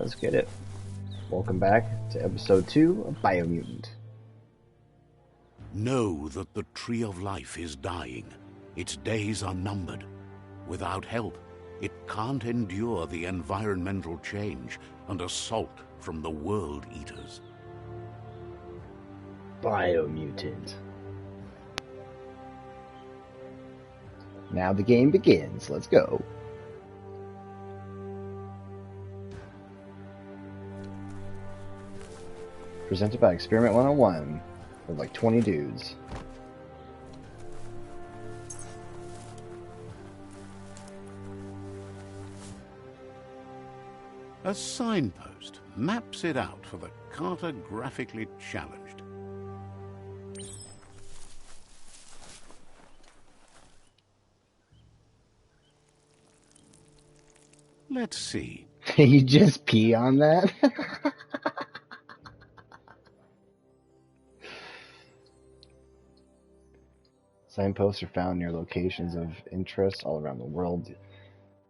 let's get it. Welcome back to episode 2 of Biomutant. Know that the tree of life is dying. Its days are numbered. Without help, it can't endure the environmental change and assault from the world eaters. Biomutant. Now the game begins. Let's go. Presented by Experiment 101 with like 20 dudes. A signpost maps it out for the cartographically challenged. Let's see. You just pee on that? Signposts are found near locations of interest all around the world.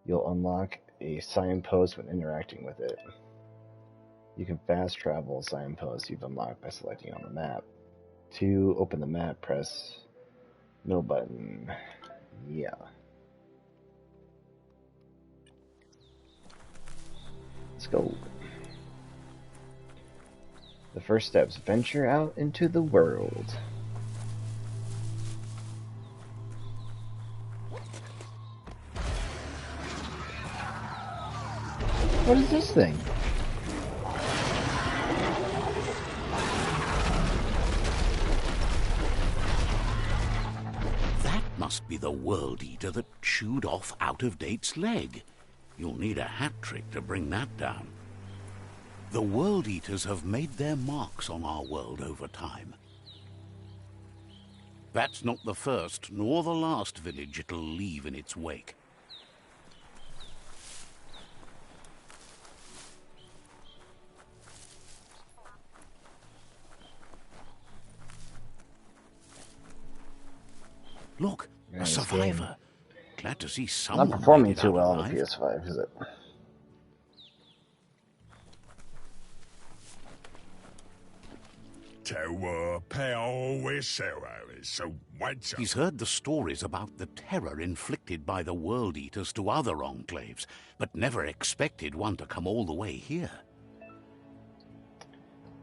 You'll unlock a signpost when interacting with it. You can fast travel signposts you've unlocked by selecting on the map. To open the map, press middle button. Yeah. Let's go. The first step is venture out into the world. What is this thing? That must be the world eater that chewed off Out-of-Date's leg. You'll need a hat trick to bring that down. The world eaters have made their marks on our world over time. That's not the first nor the last village it'll leave in its wake. Look, a survivor. Glad to see someone. Not performing too well on the PS5, is it? He's heard the stories about the terror inflicted by the World Eaters to other enclaves, but never expected one to come all the way here.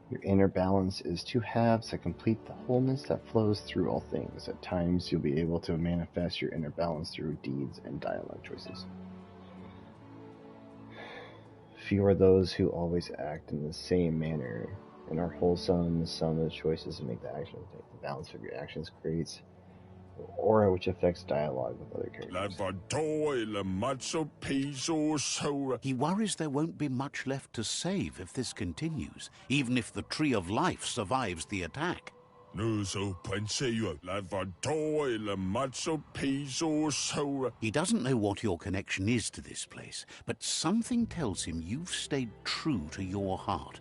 Your inner balance is two halves that complete the wholeness that flows through all things. At times, you'll be able to manifest your inner balance through deeds and dialogue choices. Few are those who always act in the same manner and are wholesome. The sum of the choices to make the action take the balance of your actions creates an aura which affects dialogue with other characters. He worries there won't be much left to save if this continues, even if the Tree of Life survives the attack. He doesn't know what your connection is to this place, but something tells him you've stayed true to your heart.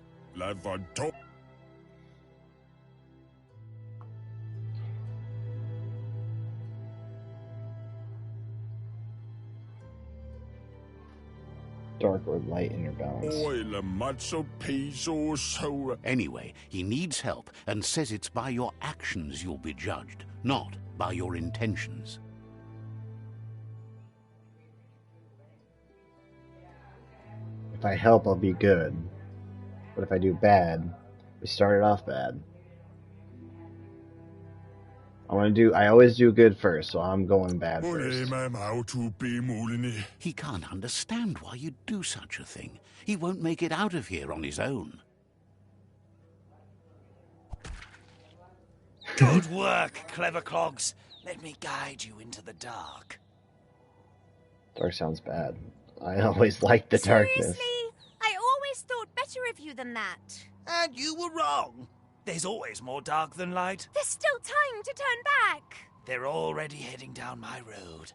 Dark or light inner balance. Anyway, he needs help and says it's by your actions you'll be judged, not by your intentions. If I help, I'll be good. But if I do bad, we started off bad. I always do good first, so I'm going bad first. He can't understand why you'd do such a thing. He won't make it out of here on his own. Good work, clever clogs. Let me guide you into the dark. Dark sounds bad. I always liked the darkness. Seriously? I always thought better of you than that. And you were wrong. There's always more dark than light. There's still time to turn back. They're already heading down my road.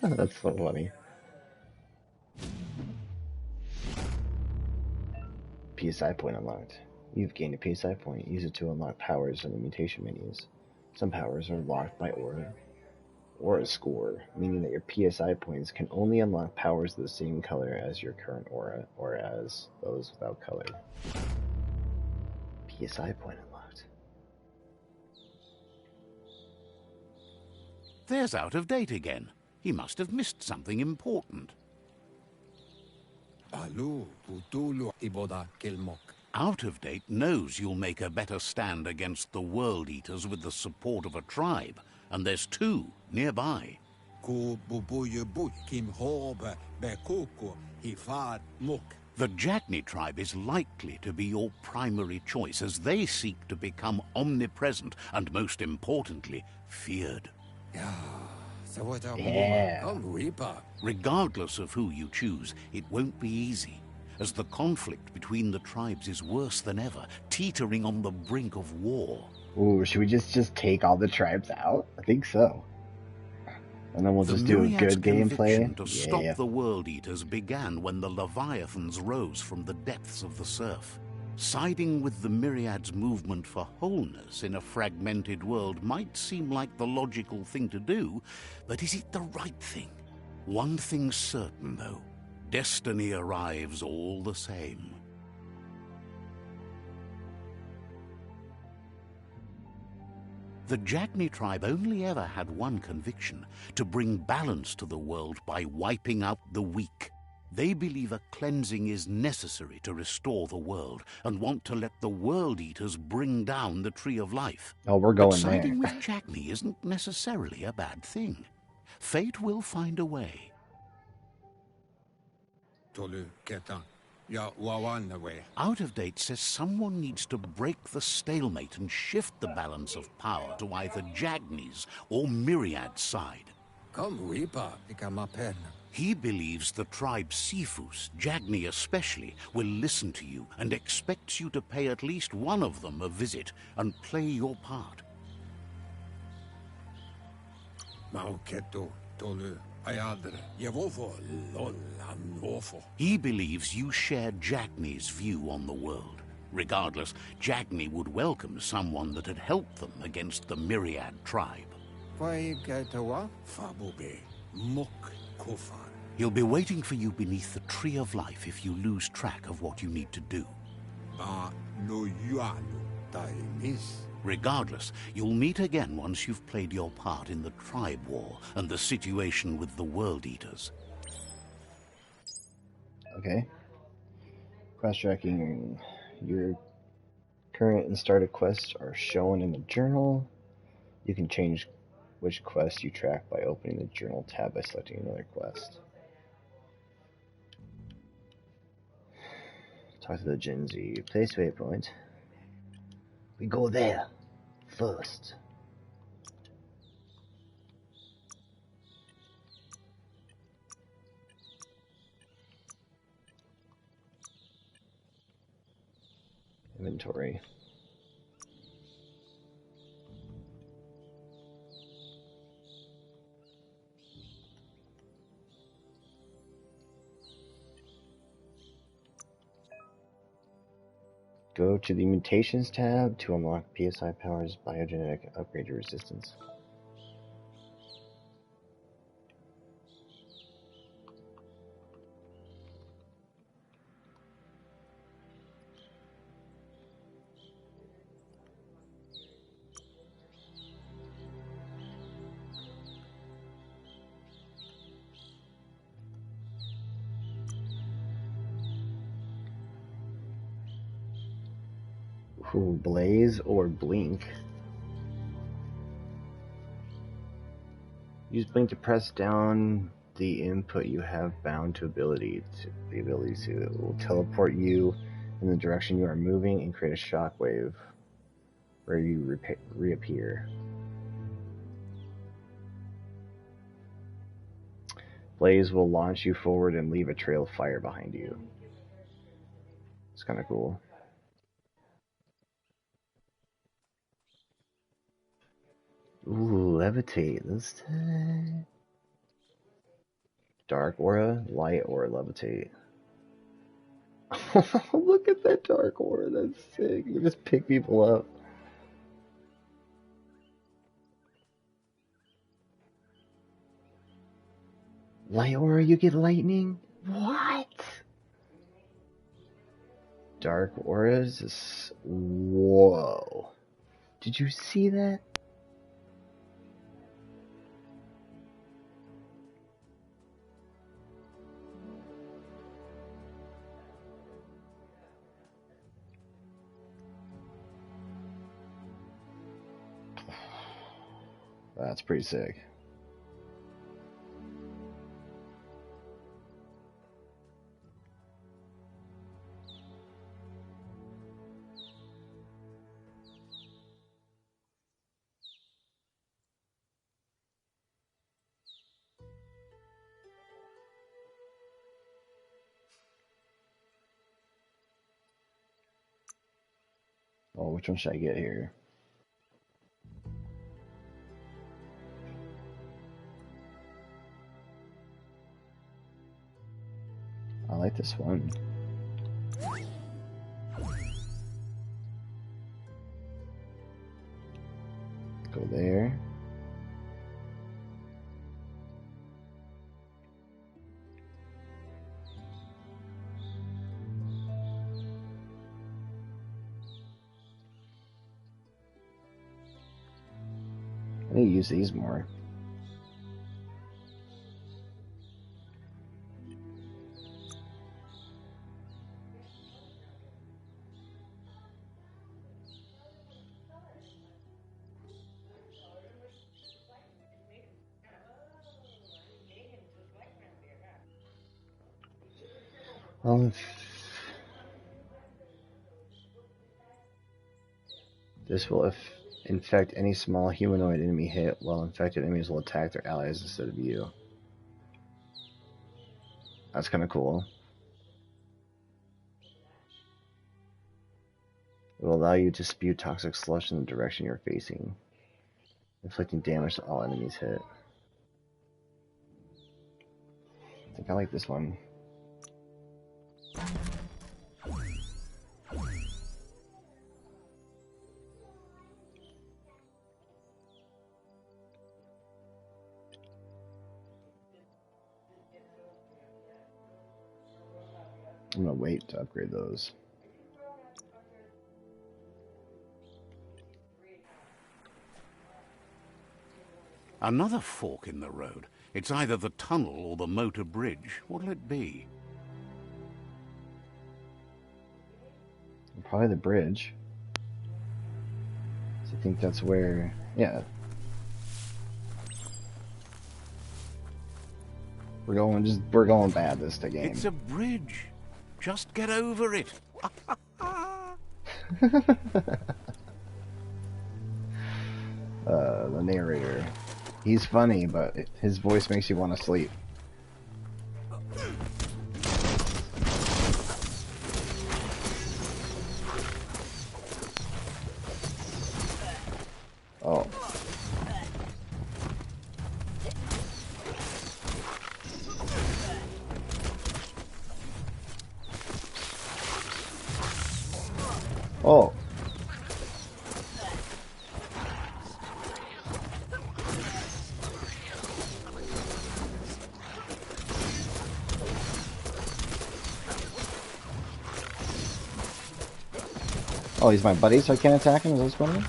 That's so funny. PSI point unlocked. You've gained a PSI point. Use it to unlock powers in the mutation menus. Some powers are locked by order. aura score, meaning that your PSI points can only unlock powers of the same color as your current aura, or as those without color. PSI point unlocked. There's Out of Date again. He must have missed something important. Out of Date knows you'll make a better stand against the World Eaters with the support of a tribe, and there's 2 nearby. The Jagni tribe is likely to be your primary choice, as they seek to become omnipresent and, most importantly, feared. Yeah. Regardless of who you choose, it won't be easy, as the conflict between the tribes is worse than ever, teetering on the brink of war. Ooh, should we just take all the tribes out? I think so. And then we'll just do a Myriad's good conviction gameplay. to stop the World Eaters began when the Leviathans rose from the depths of the surf. Siding with the Myriad's movement for wholeness in a fragmented world might seem like the logical thing to do, but is it the right thing? One thing's certain, though. Destiny arrives all the same. The Jagni tribe only ever had one conviction: to bring balance to the world by wiping out the weak. They believe a cleansing is necessary to restore the world, and want to let the World Eaters bring down the Tree of Life. Oh, we're going but there. siding with Jagni isn't necessarily a bad thing. Fate will find a way. Out of Date says someone needs to break the stalemate and shift the balance of power to either Jagni's or Myriad's side. He believes the tribe Sifus, Jagni especially, will listen to you and expects you to pay at least one of them a visit and play your part. He believes you share Jagni's view on the world. Regardless, Jagni would welcome someone that had helped them against the Myriad tribe. He'll be waiting for you beneath the Tree of Life if you lose track of what you need to do. Regardless, you'll meet again once you've played your part in the tribe war and the situation with the World Eaters. Okay. Quest tracking. Your current and started quests are shown in the journal. You can change which quest you track by opening the journal tab by selecting another quest. Talk to the Gen Z. Place waypoint. We go there first. Inventory. Go to the Mutations tab to unlock PSI powers, biogenetic upgrade your resistance. Ooh, Blaze or Blink. Use Blink to press down the input you have bound to the ability to. It will teleport you in the direction you are moving and create a shockwave where you reappear. Blaze will launch you forward and leave a trail of fire behind you. It's kind of cool. Ooh, levitate. Let's take dark aura, light aura, levitate. Look at that dark aura. That's sick. You just pick people up. Light aura, you get lightning? What? Dark auras is... Whoa. Did you see that? That's pretty sick. Oh, which one should I get here? I like this one. Go there. I need to use these more. This will infect any small humanoid enemy hit, while infected enemies will attack their allies instead of you. That's kind of cool. It will allow you to spew toxic slush in the direction you're facing, inflicting damage to all enemies hit. I think I like this one. I'm gonna wait to upgrade those. Another fork in the road. It's either the tunnel or the motor bridge. What'll it be? Probably the bridge. So I think that's where, yeah. We're going bad this game. It's a bridge. Just get over it. The narrator. He's funny, but his voice makes you want to sleep. Oh. Oh. Oh, he's my buddy, so I can't attack him? Is this funny?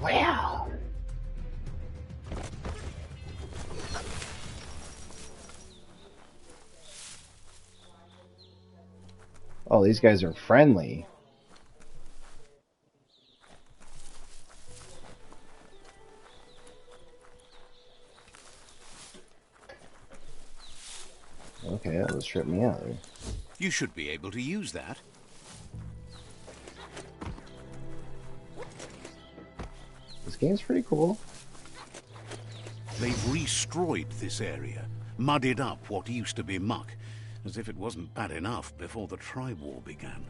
Wow. Oh, these guys are friendly. Okay, that was trip me out there. You should be able to use that. This game's pretty cool. They've restroyed this area, muddied up what used to be muck, as if it wasn't bad enough before the tribe war began.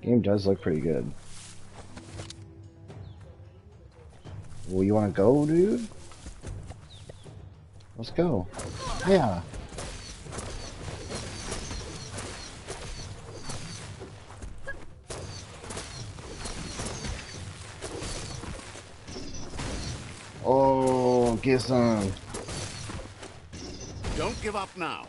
Game does look pretty good. Well, you want to go, dude? Let's go. Yeah. Oh, get some. Don't give up now.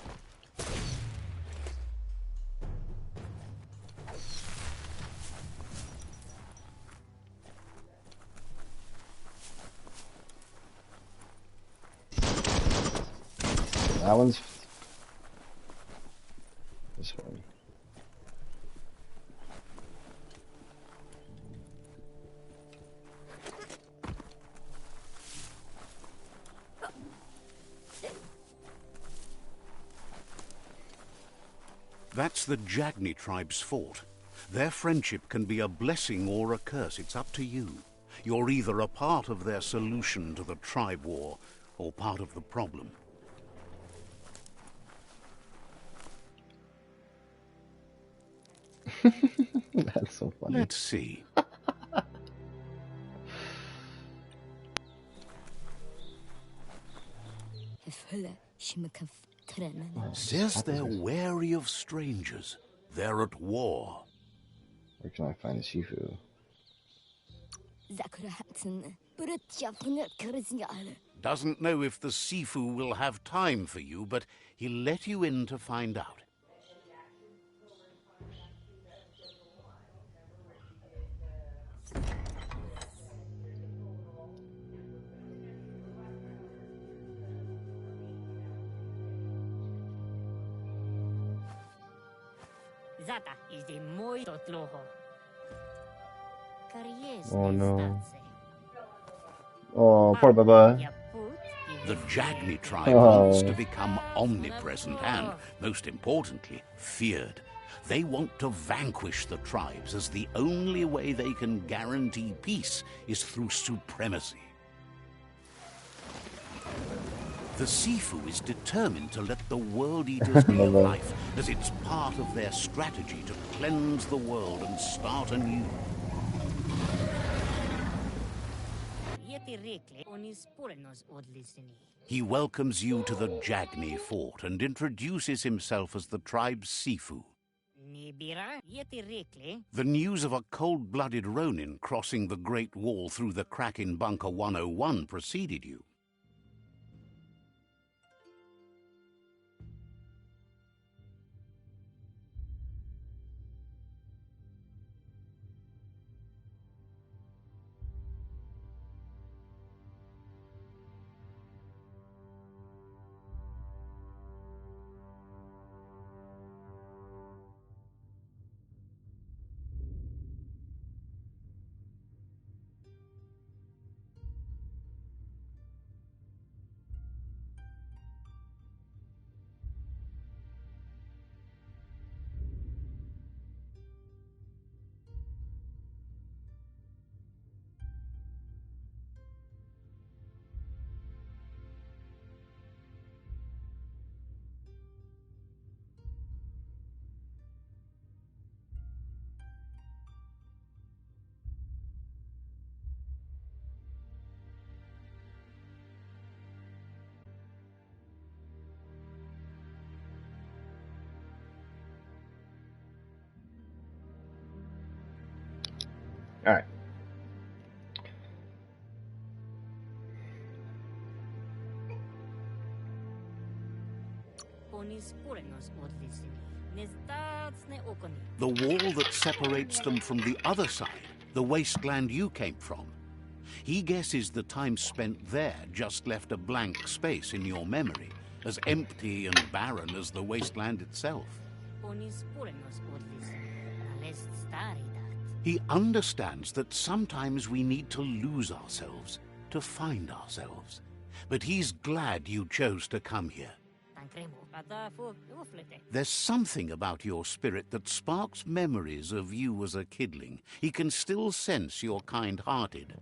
That one's this one. That's the Jagni tribe's fort. Their friendship can be a blessing or a curse. It's up to you. You're either a part of their solution to the tribe war or part of the problem. That's so funny. Let's see. Says they're wary of strangers. They're at war. Where can I find the Shifu? Doesn't know if the Sifu will have time for you, but he'll let you in to find out. Oh no. Oh, poor Baba. The Jagni tribe wants to become omnipresent and, most importantly, feared. They want to vanquish the tribes, as the only way they can guarantee peace is through supremacy. The Sifu is determined to let the World Eaters be alive, as it's part of their strategy to cleanse the world and start anew. He welcomes you to the Jagni fort and introduces himself as the tribe's Sifu. The news of a cold-blooded Ronin crossing the Great Wall through the crack in Bunker 101 preceded you. Alright. The wall that separates them from the other side, the wasteland you came from. He guesses the time spent there just left a blank space in your memory, as empty and barren as the wasteland itself. He understands that sometimes we need to lose ourselves to find ourselves. But he's glad you chose to come here. There's something about your spirit that sparks memories of you as a kidling. He can still sense you're kind-hearted.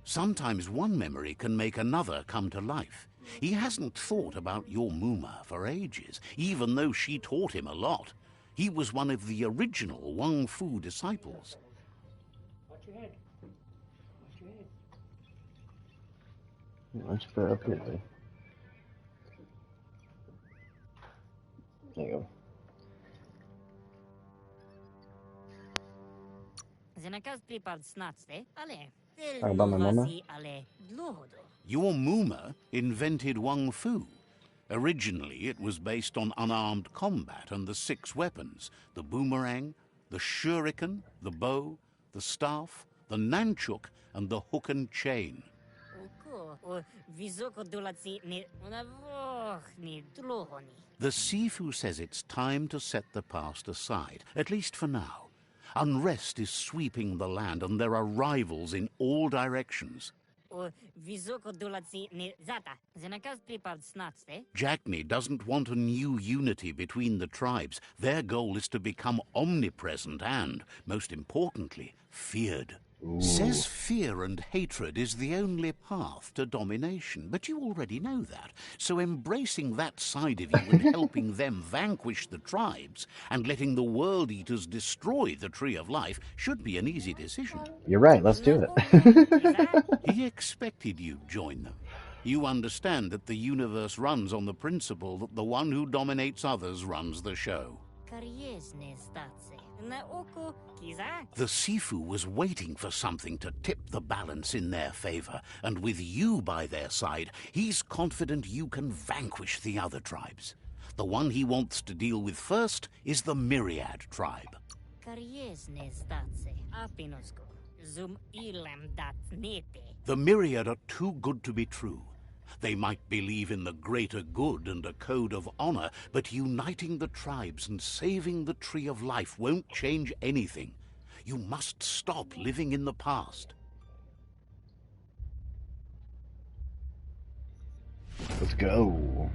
Sometimes one memory can make another come to life. He hasn't thought about your Muma for ages, even though she taught him a lot. He was one of the original WUNG-FU disciples. Watch your head. Watch your head. Why don't you put it up here, buddy? There you go. Talk about my mama? Your Muma invented WUNG-FU. Originally, it was based on unarmed combat and the 6 weapons: the boomerang, the shuriken, the bow, the staff, the nunchuk, and the hook and chain. The Sifu says it's time to set the past aside, at least for now. Unrest is sweeping the land, and there are rivals in all directions. Jackney doesn't want a new unity between the tribes. Their goal is to become omnipresent and, most importantly, feared. Ooh. Says fear and hatred is the only path to domination, but you already know that. So embracing that side of you and helping them vanquish the tribes and letting the World Eaters destroy the Tree of Life should be an easy decision. You're right, let's do it. He expected you'd join them. You understand that the universe runs on the principle that the one who dominates others runs the show. The Sifu was waiting for something to tip the balance in their favor, and with you by their side, he's confident you can vanquish the other tribes. The one he wants to deal with first is the Myriad tribe. The Myriad are too good to be true. They might believe in the greater good and a code of honor, but uniting the tribes and saving the Tree of Life won't change anything. You must stop living in the past. Let's go.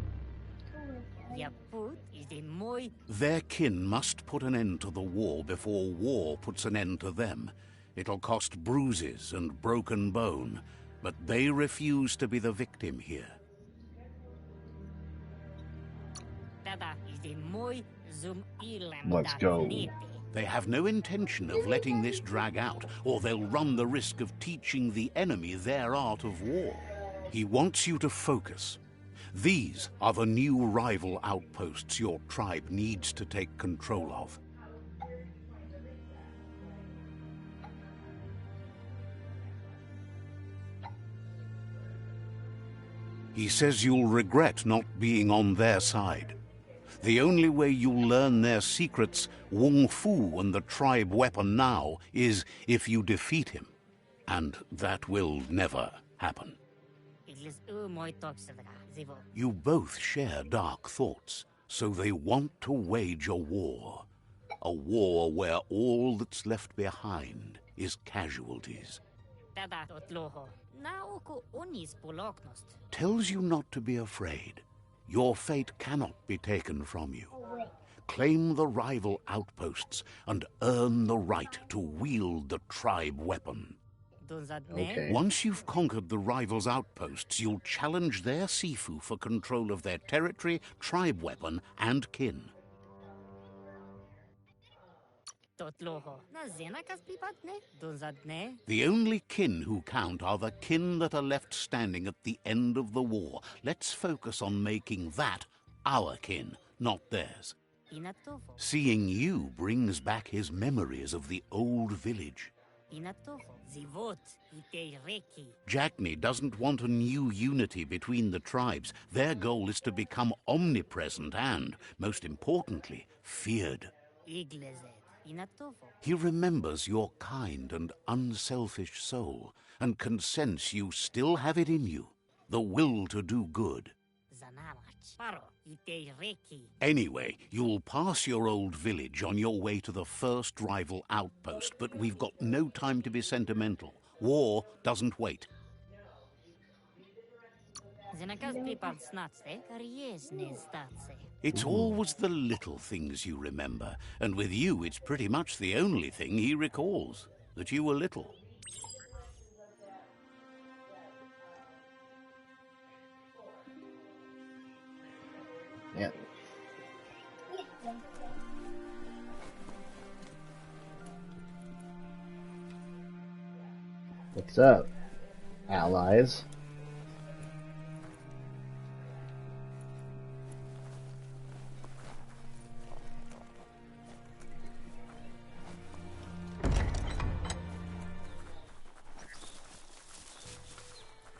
Their kin must put an end to the war before war puts an end to them. It'll cost bruises and broken bone, but they refuse to be the victim here. Let's go. They have no intention of letting this drag out, or they'll run the risk of teaching the enemy their art of war. He wants you to focus. These are the new rival outposts your tribe needs to take control of. He says you'll regret not being on their side. The only way you'll learn their secrets, WUNG-FU and the tribe weapon now, is if you defeat him. And that will never happen. You both share dark thoughts, so they want to wage a war. A war where all that's left behind is casualties. Tells you not to be afraid. Your fate cannot be taken from you. Claim the rival outposts and earn the right to wield the tribe weapon. Okay. Once you've conquered the rivals' outposts, you'll challenge their Sifu for control of their territory, tribe weapon, and kin. The only kin who count are the kin that are left standing at the end of the war. Let's focus on making that our kin, not theirs. Seeing you brings back his memories of the old village. Jackney doesn't want a new unity between the tribes. Their goal is to become omnipresent and, most importantly, feared. He remembers your kind and unselfish soul and can sense you still have it in you, the will to do good. Anyway, you'll pass your old village on your way to the first rival outpost, but we've got no time to be sentimental. War doesn't wait. It's always the little things you remember, and with you it's pretty much the only thing he recalls. that you were little. Yeah. What's up, allies?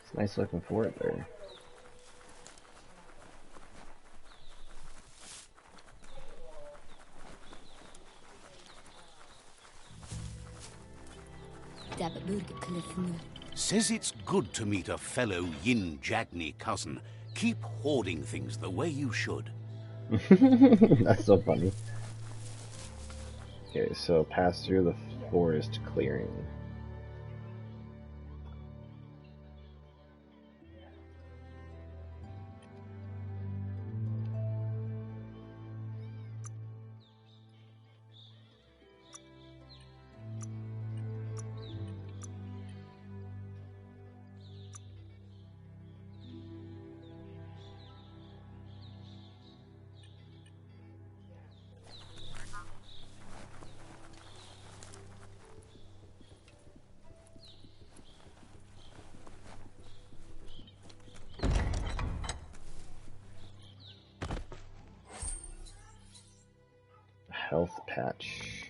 It's nice looking fort there. Says it's good to meet a fellow Yin Jagni cousin. Keep hoarding things the way you should. That's so funny. Okay, so pass through the forest clearing. Health patch.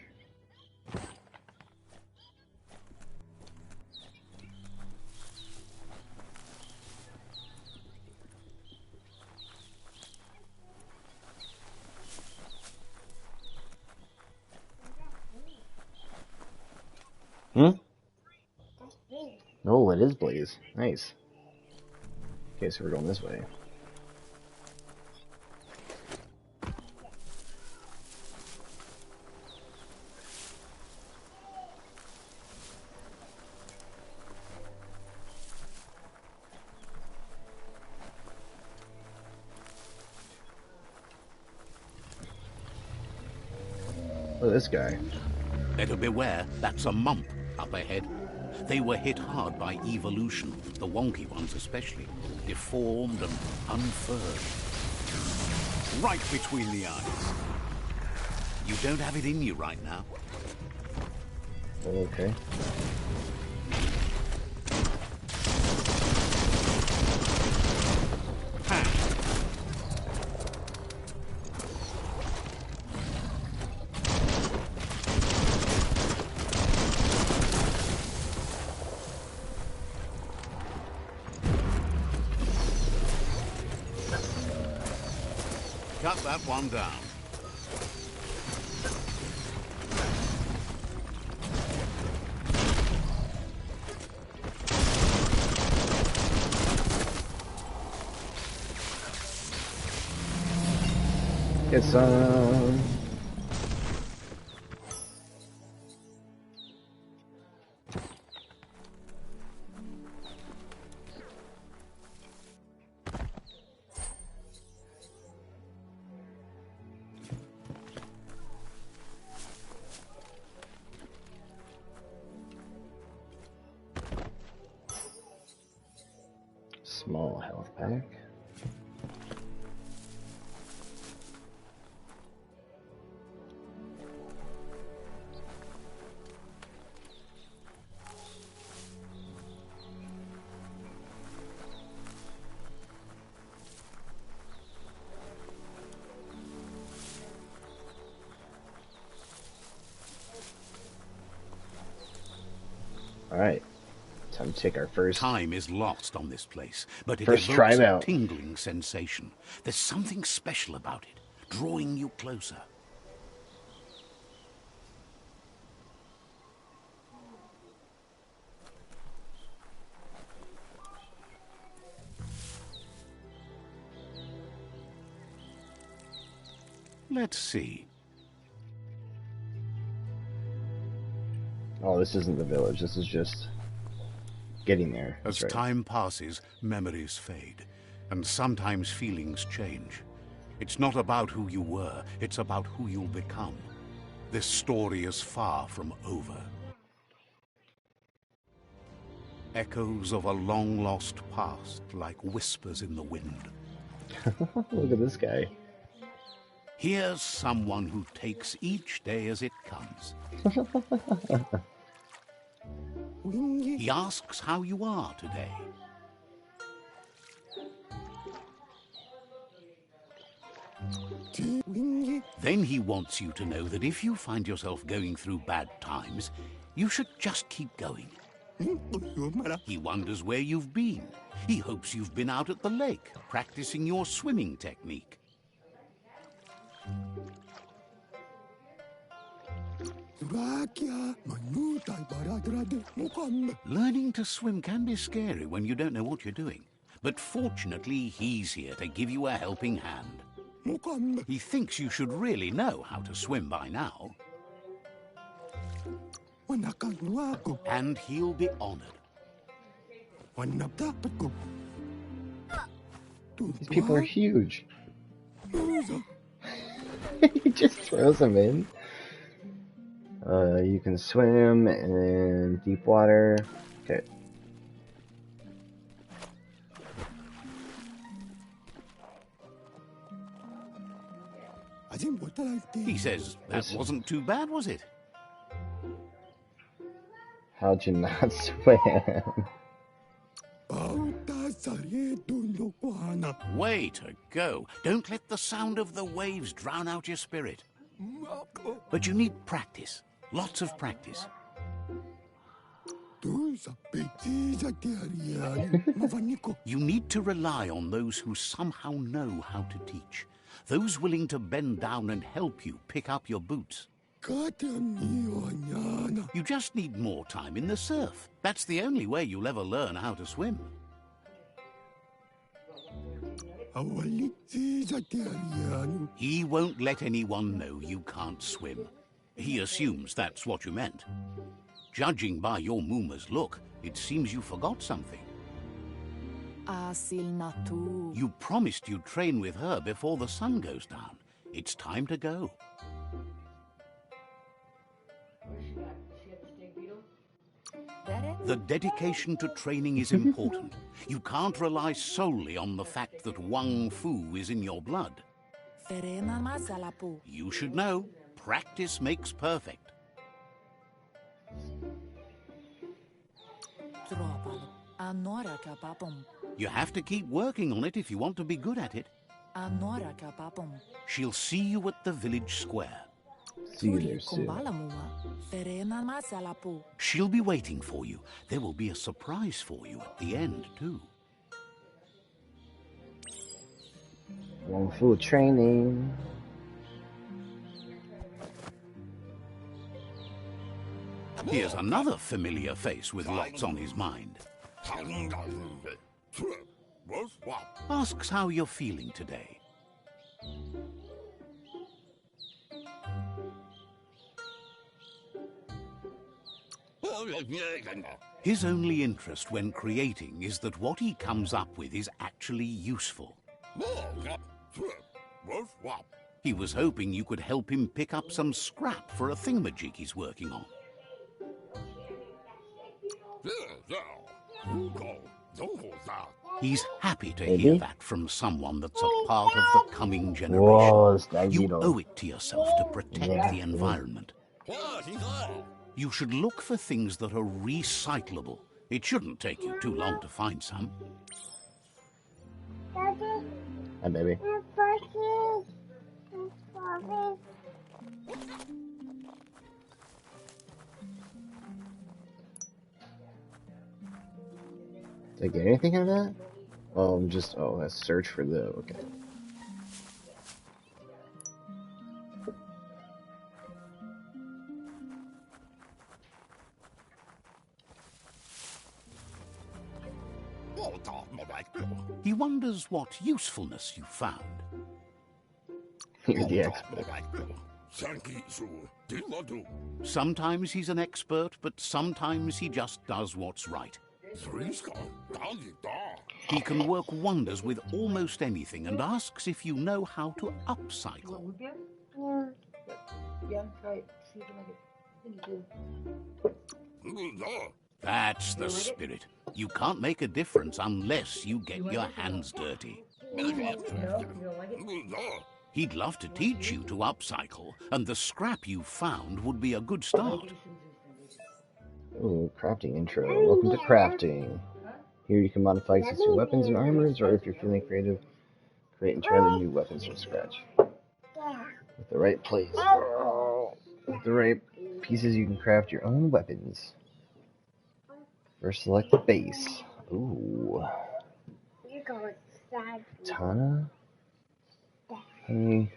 Oh, it is Blaze. Nice. Okay, so we're going this way. Look at this guy. Better beware, that's a mump up ahead. They were hit hard by evolution, the wonky ones especially, deformed and unfurred. Right between the eyes. You don't have it in you right now. Okay. Cut that one down. Get some. Small health pack. All right. Time to take our first. Time is lost on this place, but it First evokes drive a out. tingling sensation. There's something special about it, drawing you closer. Let's see. Oh, this isn't the village. This is just getting there. As That's right. time passes, memories fade, and sometimes feelings change. It's not about who you were, it's about who you'll become. This story is far from over. Echoes of a long-lost past, like whispers in the wind. Look at this guy. Here's someone who takes each day as it comes. He asks how you are today. Then he wants you to know that if you find yourself going through bad times, you should just keep going. He wonders where you've been. He hopes you've been out at the lake, practicing your swimming technique. Learning to swim can be scary when you don't know what you're doing. But fortunately, he's here to give you a helping hand. He thinks you should really know how to swim by now. And he'll be honored. These people are huge. He just throws them in. You can swim in deep water. Okay. He says, that wasn't too bad, was it? How'd you not swim? Way to go. Don't let the sound of the waves drown out your spirit. But you need practice. Lots of practice. You need to rely on those who somehow know how to teach. Those willing to bend down and help you pick up your boots. You just need more time in the surf. That's the only way you'll ever learn how to swim. He won't let anyone know you can't swim. He assumes that's what you meant. Judging by your Mooma's look, it seems you forgot something. You promised you'd train with her before the sun goes down. It's time to go. The dedication to training is important. You can't rely solely on the fact that WUNG-FU is in your blood. You should know, practice makes perfect. You have to keep working on it if you want to be good at it. She'll see you at the village square. See you there soon. She'll be waiting for you. There will be a surprise for you at the end, too. WUNG-FU training. Here's another familiar face with lots on his mind. Asks how you're feeling today. His only interest when creating is that what he comes up with is actually useful. He was hoping you could help him pick up some scrap for a thingamajig he's working on. He's happy to hear that from someone that's a part of the coming generation. Whoa, you owe it to yourself to protect the environment. You should look for things that are recyclable. It shouldn't take you too long to find some. Hi, baby. Did I get anything out of that? Let's search for the, okay. He wonders what usefulness you found. You're the expert. Sometimes he's an expert, but sometimes he just does what's right. He can work wonders with almost anything and asks if you know how to upcycle. That's the spirit. You can't make a difference unless you get your hands dirty. No, you don't like it? He'd love to teach you to upcycle, and the scrap you found would be a good start. Ooh, crafting intro. Welcome to crafting. Here you can modify existing weapons and armors, or if you're feeling creative, create entirely new weapons from scratch. With the right pieces, you can craft your own weapons. First, select the base. Ooh. Katana? Hey.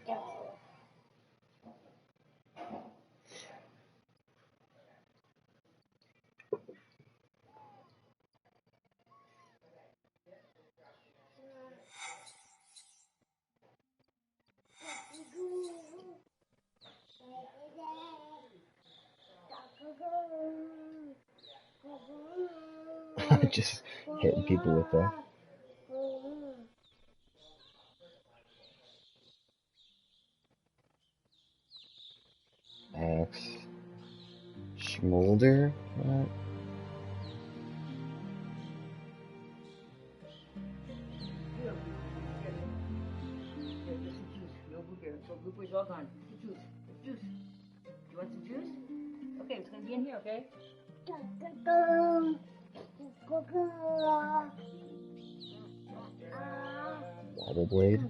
Just hitting people with that. Axe. Smolder? What? Is all gone. Juice. Juice. Do you want some juice? Okay, it's gonna be in here, okay? Water blade.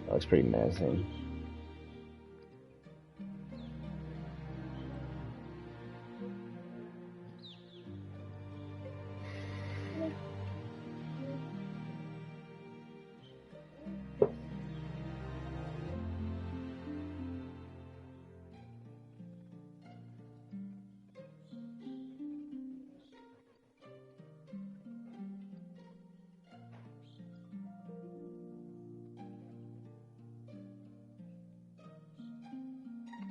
That looks pretty menacing.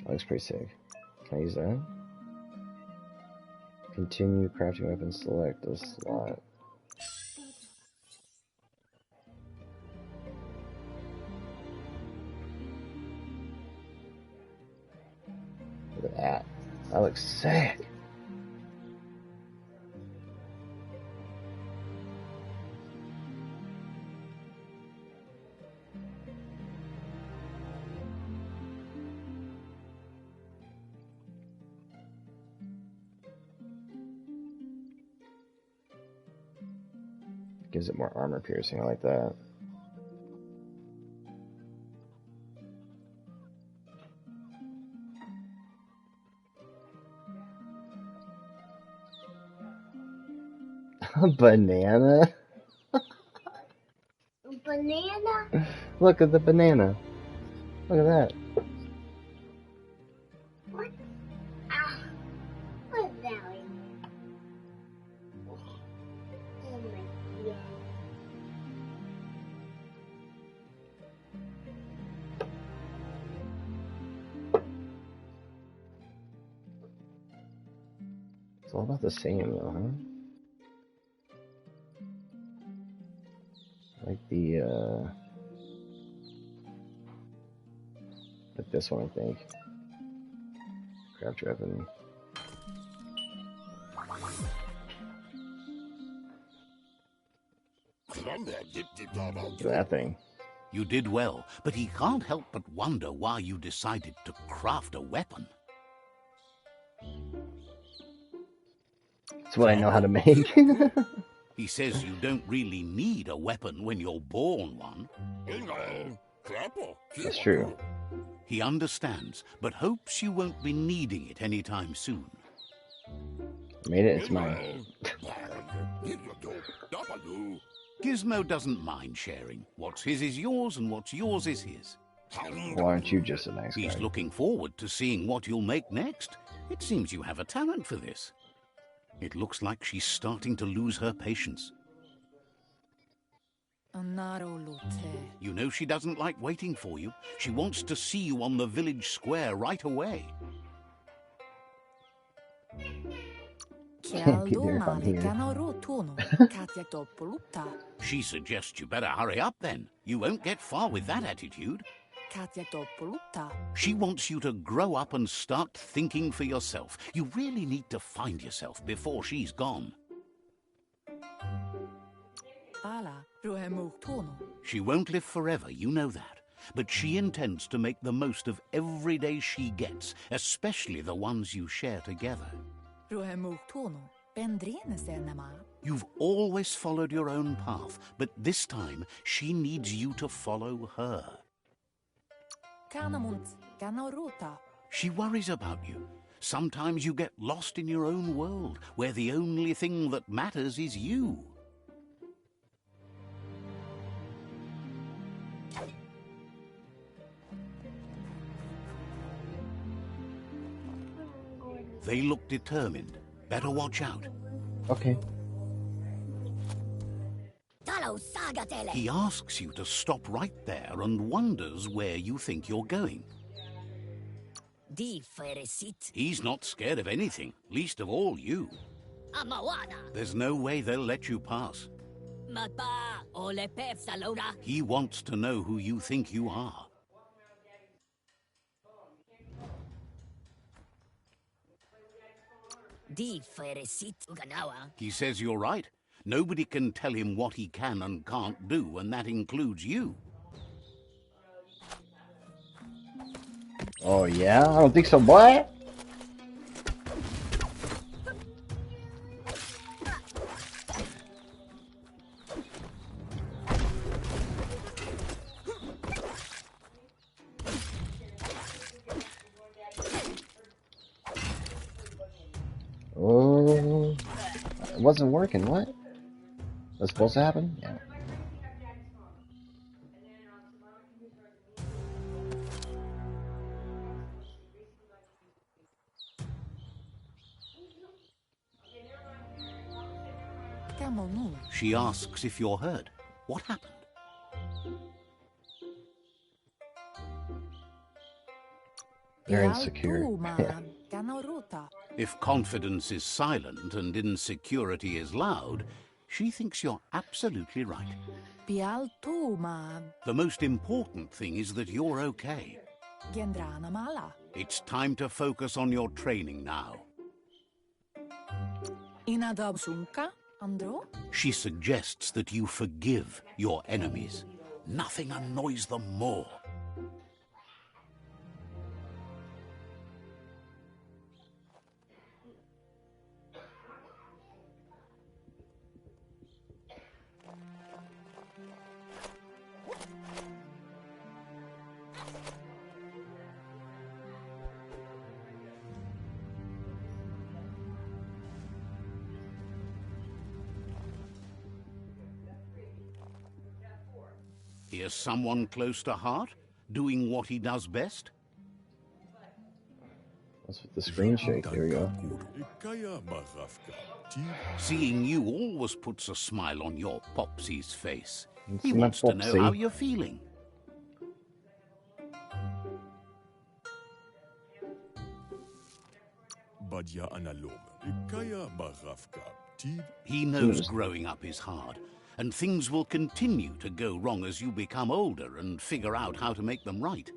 That looks pretty sick. Can I use that? Continue crafting weapon, select the slot. Look at that. That looks sick. Gives it more armor piercing. I like that. A banana? Banana? Look at the banana. Look at that. What? Ah, what's that? Oh my God. It's all about the same though, huh? Like the, like this one, I think. Craft weapon. Look at that thing. You did well, but he can't help but wonder why you decided to craft a weapon. That's what I know how to make. He says you don't really need a weapon when you're born one. That's true. He understands, but hopes you won't be needing it anytime soon. I made it, it's mine. Gizmo doesn't mind sharing. What's his is yours, and what's yours is his. Well, aren't you just a nice He's guy? looking forward to seeing what you'll make next. It seems you have a talent for this. It looks like she's starting to lose her patience. You know she doesn't like waiting for you. She wants to see you on the village square right away. can't be there if I'm here. She suggests you better hurry up then. You won't get far with that attitude. She wants you to grow up and start thinking for yourself. You really need to find yourself before she's gone. She won't live forever, you know that. But she intends to make the most of every day she gets, especially the ones you share together. You've always followed your own path, but this time she needs you to follow her. She worries about you. Sometimes you get lost in your own world, where the only thing that matters is you. They look determined. Better watch out. Okay. He asks you to stop right there and wonders where you think you're going. He's not scared of anything, least of all you. There's no way they'll let you pass. He wants to know who you think you are. He says you're right. Nobody can tell him what he can and can't do, and that includes you. Oh yeah? I don't think so, boy. Oh, it wasn't working. What? That's supposed to happen? Yeah. She asks if you're hurt. What happened? They're insecure. If confidence is silent and insecurity is loud, she thinks you're absolutely right. The most important thing is that you're okay. It's time to focus on your training now. She suggests that you forgive your enemies. Nothing annoys them more. Here's someone close to heart, doing what he does best. What's with the screen shake? There we go. Seeing you always puts a smile on your Popsy's face. It's He my wants to know Popsy. how you're feeling. He knows growing up is hard, and things will continue to go wrong as you become older and figure out how to make them right.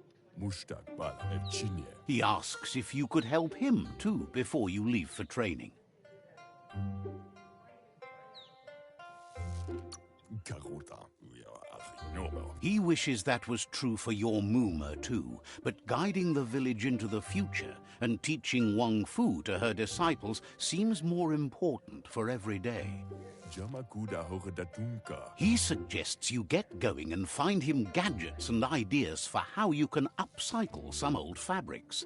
He asks if you could help him too before you leave for training. He wishes that was true for your Moomer too, but guiding the village into the future and teaching WUNG-FU to her disciples seems more important for every day. He suggests you get going and find him gadgets and ideas for how you can upcycle some old fabrics.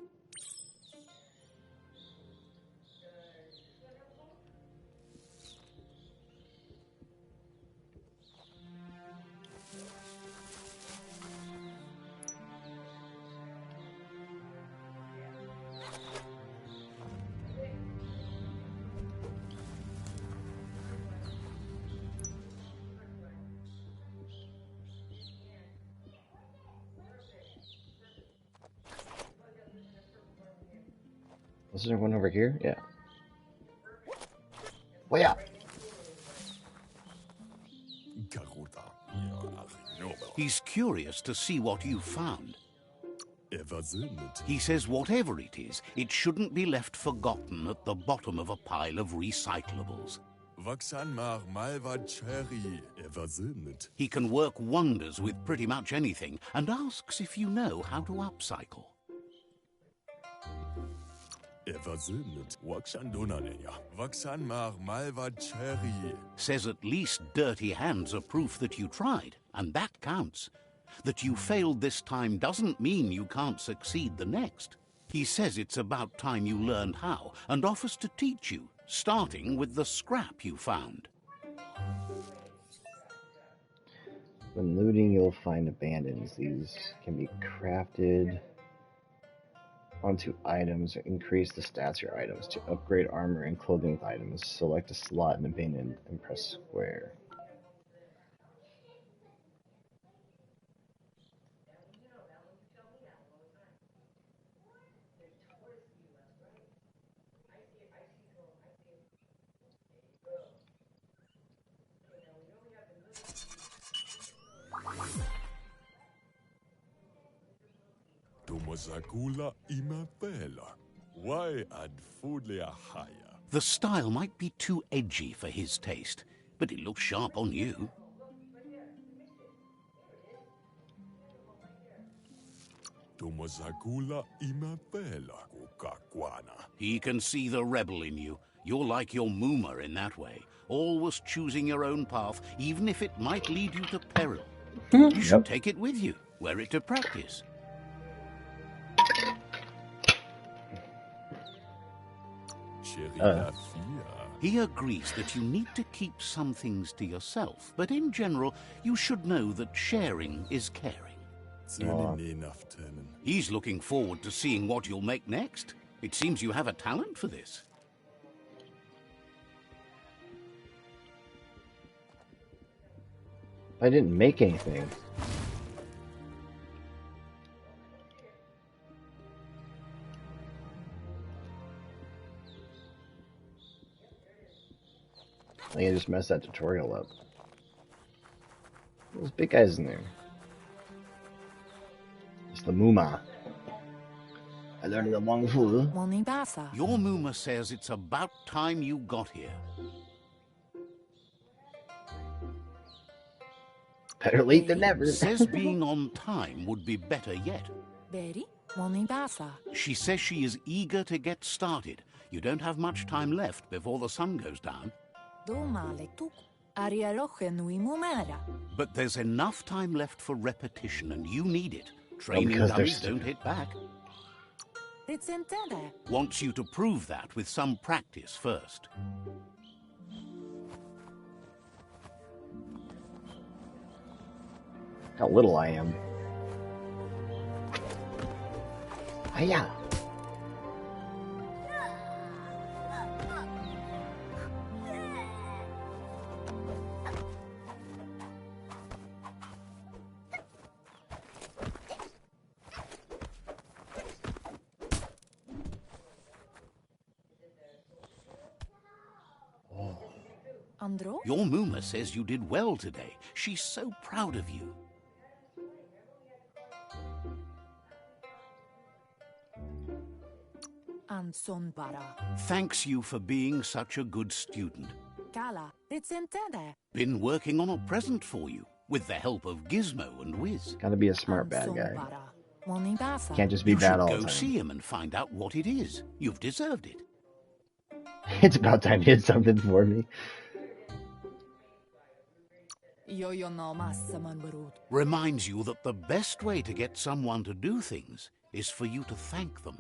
Was there one over here? Yeah. yeah. He's curious to see what you've found. He says whatever it is, it shouldn't be left forgotten at the bottom of a pile of recyclables. He can work wonders with pretty much anything and asks if you know how to upcycle. Says at least dirty hands are proof that you tried, and that counts. That you failed this time doesn't mean you can't succeed the next. He says it's about time you learned how and offers to teach you, starting with the scrap you found. When looting, you'll find abandons. These can be crafted onto items or increase the stats of your items. To upgrade armor and clothing with items, select a slot in abandoned and press square. The style might be too edgy for his taste, but it looks sharp on you. He can see the rebel in you. You're like your Muma in that way, always choosing your own path, even if it might lead you to peril. You should take it with you, wear it to practice. He agrees that you need to keep some things to yourself, but in general, you should know that sharing is caring. He's looking forward to seeing what you'll make next. It seems you have a talent for this. I didn't make anything. I think I just messed that tutorial up. Those big guys in there. It's the Muma. I learned the WUNG-FU. Your Muma says it's about time you got here. Better late than never. Says being on time would be better yet. She says she is eager to get started. You don't have much time left before the sun goes down. But there's enough time left for repetition, and you need it. Training dummies don't hit back. Wants you to prove that with some practice first. How little I am. Hiya! Your Muma says you did well today. She's so proud of you. Thanks you for being such a good student. Been working on a present for you, with the help of Gizmo and Wiz. Gotta be a smart bad guy. Can't just be bad all the time. You should go see him and find out what it is. You've deserved it. It's about time you did something for me. Reminds you that the best way to get someone to do things is for you to thank them.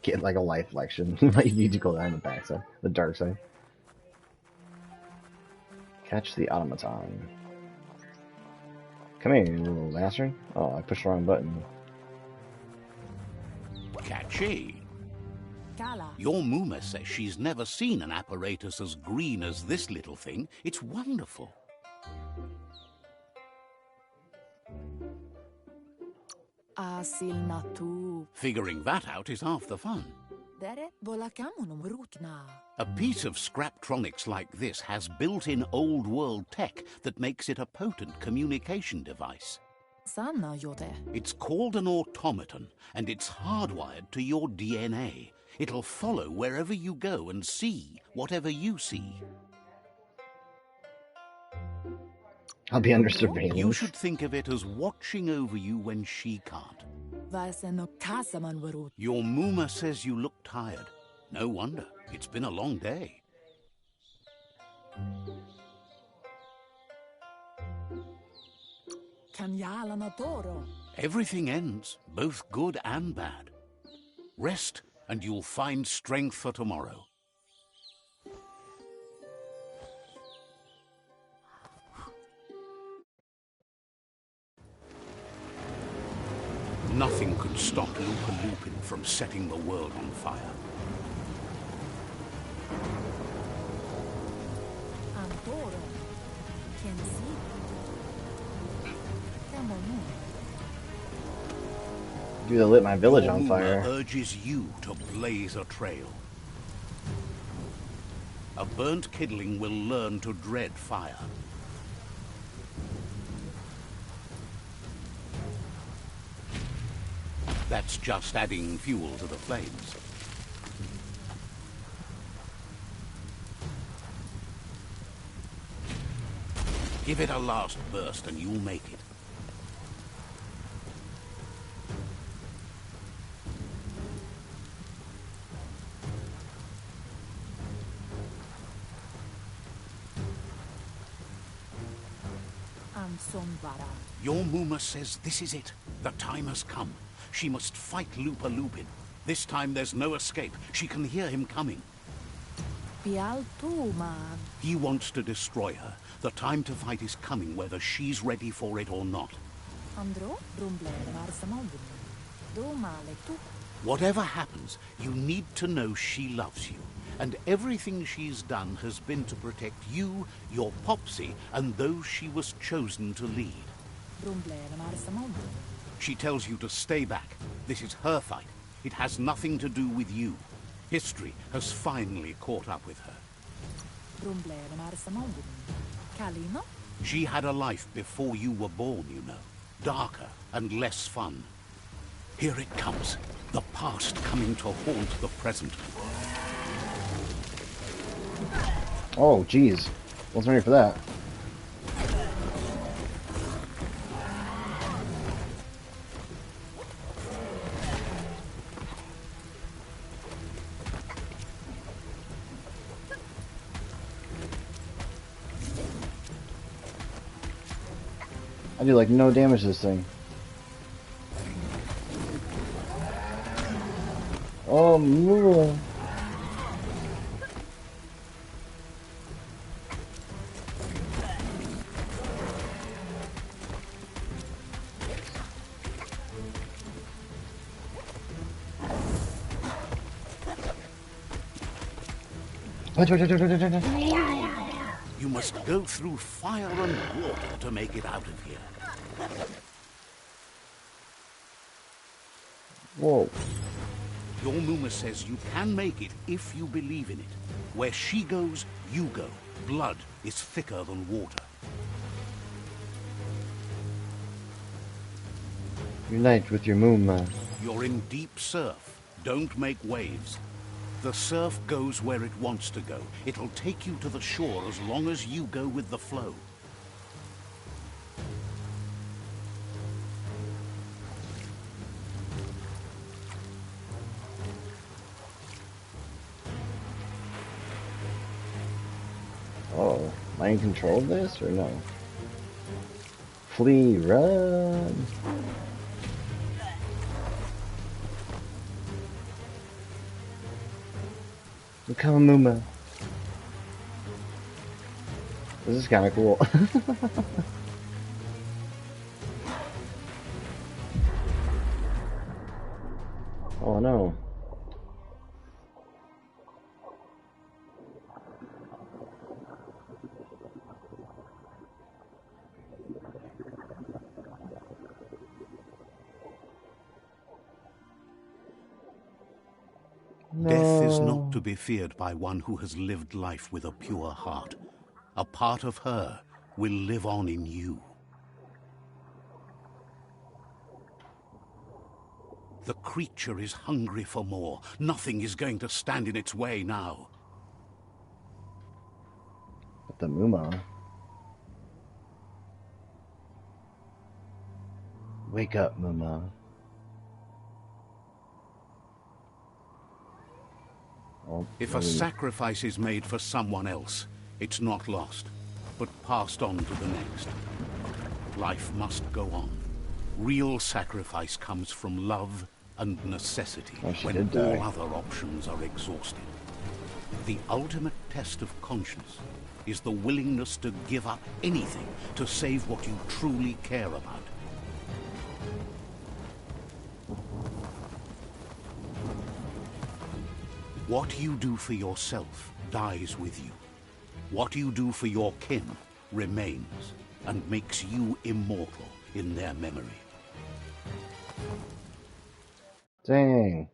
Get like a life lesson. You need to go down the backside, the dark side. Catch the automaton. Come here, you little bastard. Oh, I pushed the wrong button. Catchy. Your Muma says she's never seen an apparatus as green as this little thing. It's wonderful. Figuring that out is half the fun. A piece of Scraptronics like this has built-in old-world tech that makes it a potent communication device. It's called an automaton, and it's hardwired to your DNA. It'll follow wherever you go and see whatever you see. I'll be under surveillance. You should think of it as watching over you when she can't. Your Muma says you look tired. No wonder. It's been a long day. Everything ends, both good and bad. Rest, and you'll find strength for tomorrow. Nothing could stop LUPA-LUPIN from setting the world on fire. Dude, I lit my village on Muma fire. urges you to blaze a trail. A burnt kidling will learn to dread fire. That's just adding fuel to the flames. Give it a last burst and you'll make it. Your Muma says this is it. The time has come. She must fight LUPA-LUPIN. This time there's no escape. She can hear him coming. He wants to destroy her. The time to fight is coming, whether she's ready for it or not. Whatever happens, you need to know she loves you. And everything she's done has been to protect you, your Popsy, and those she was chosen to lead. She tells you to stay back. This is her fight. It has nothing to do with you. History has finally caught up with her. She had a life before you were born, you know. Darker and less fun. Here it comes. The past coming to haunt the present. Oh, jeez. Wasn't ready for that. I do like no damage to this thing. Oh, move. You must go through fire and water to make it out of here. Whoa. Your Muma says you can make it if you believe in it. Where she goes, you go. Blood is thicker than water. Unite with your Muma. You're in deep surf. Don't make waves. The surf goes where it wants to go. It'll take you to the shore as long as you go with the flow. Oh, am I in control of this or no? Flee, run! Become a Muma. This is kind of cool. Oh no. Death is not to be feared by one who has lived life with a pure heart. A part of her will live on in you. The creature is hungry for more. Nothing is going to stand in its way now. But the Muma. Wake up, Muma. Well, If a sacrifice is made for someone else, it's not lost, but passed on to the next. Life must go on. Real sacrifice comes from love and necessity when all other options are exhausted. The ultimate test of conscience is the willingness to give up anything to save what you truly care about. What you do for yourself dies with you. What you do for your kin remains and makes you immortal in their memory. Dang.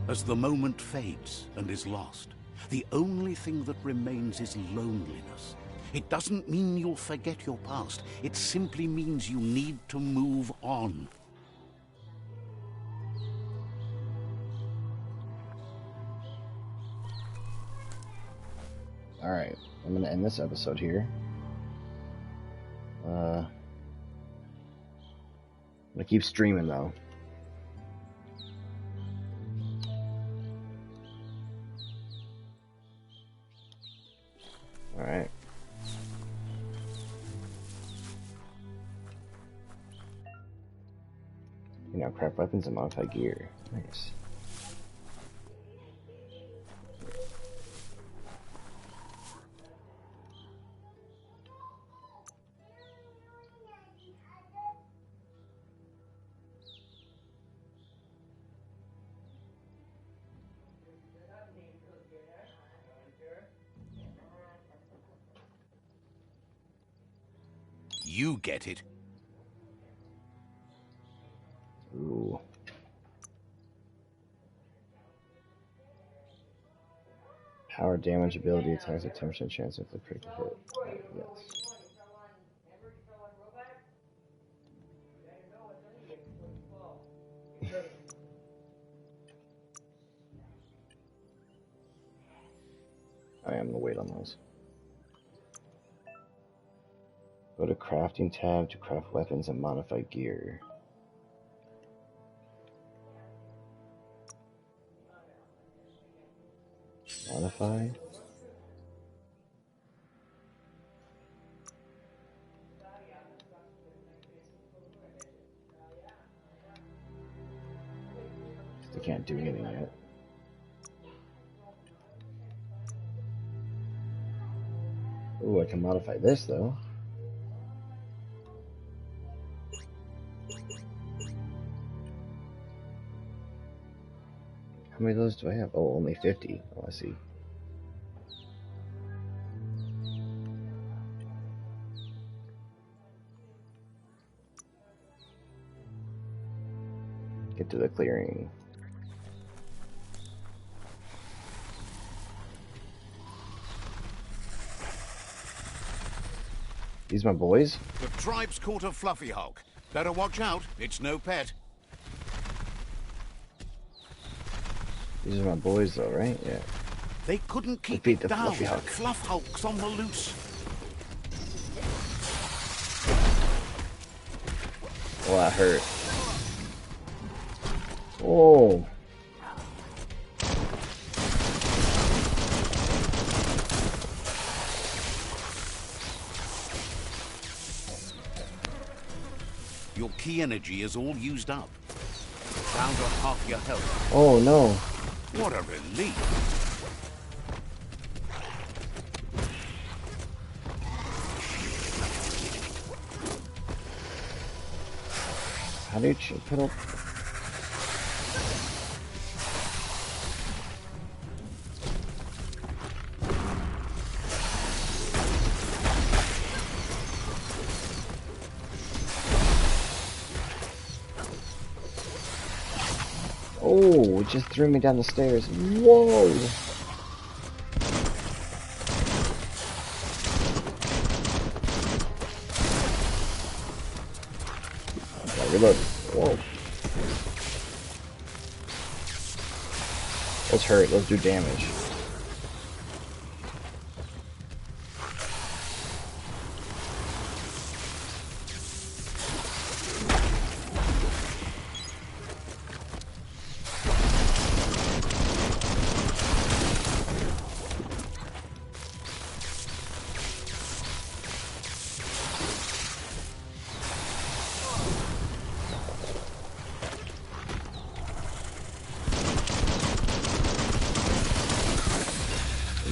As the moment fades and is lost, the only thing that remains is loneliness. It doesn't mean you'll forget your past. It simply means you need to move on. Alright, I'm going to end this episode here. I'm going to keep streaming, though. Alright. You know, craft weapons and modify gear. Nice. You get it. Ooh. Power damage ability attacks a 10% chance of the critical hit. Yes. I am gonna wait on those. Go to crafting tab to craft weapons and modify gear. Modify? Still can't do anything yet. Ooh, I can modify this though. How many of those do I have? Oh, only 50. Oh, I see. Get to the clearing. These my boys? The tribe's caught a fluffy hulk. Better watch out. It's no pet. These are my boys though, right? Yeah. They couldn't keep Defeat it the down. fluffy hulk. Fluff hulk's on the loose. Oh, that hurt. Oh. Your key energy is all used up. Down to half your health. Oh no. What a relief. How do you put up? It just threw me down the stairs. Whoa! Okay, reload. Whoa. Those hurt. Those do damage.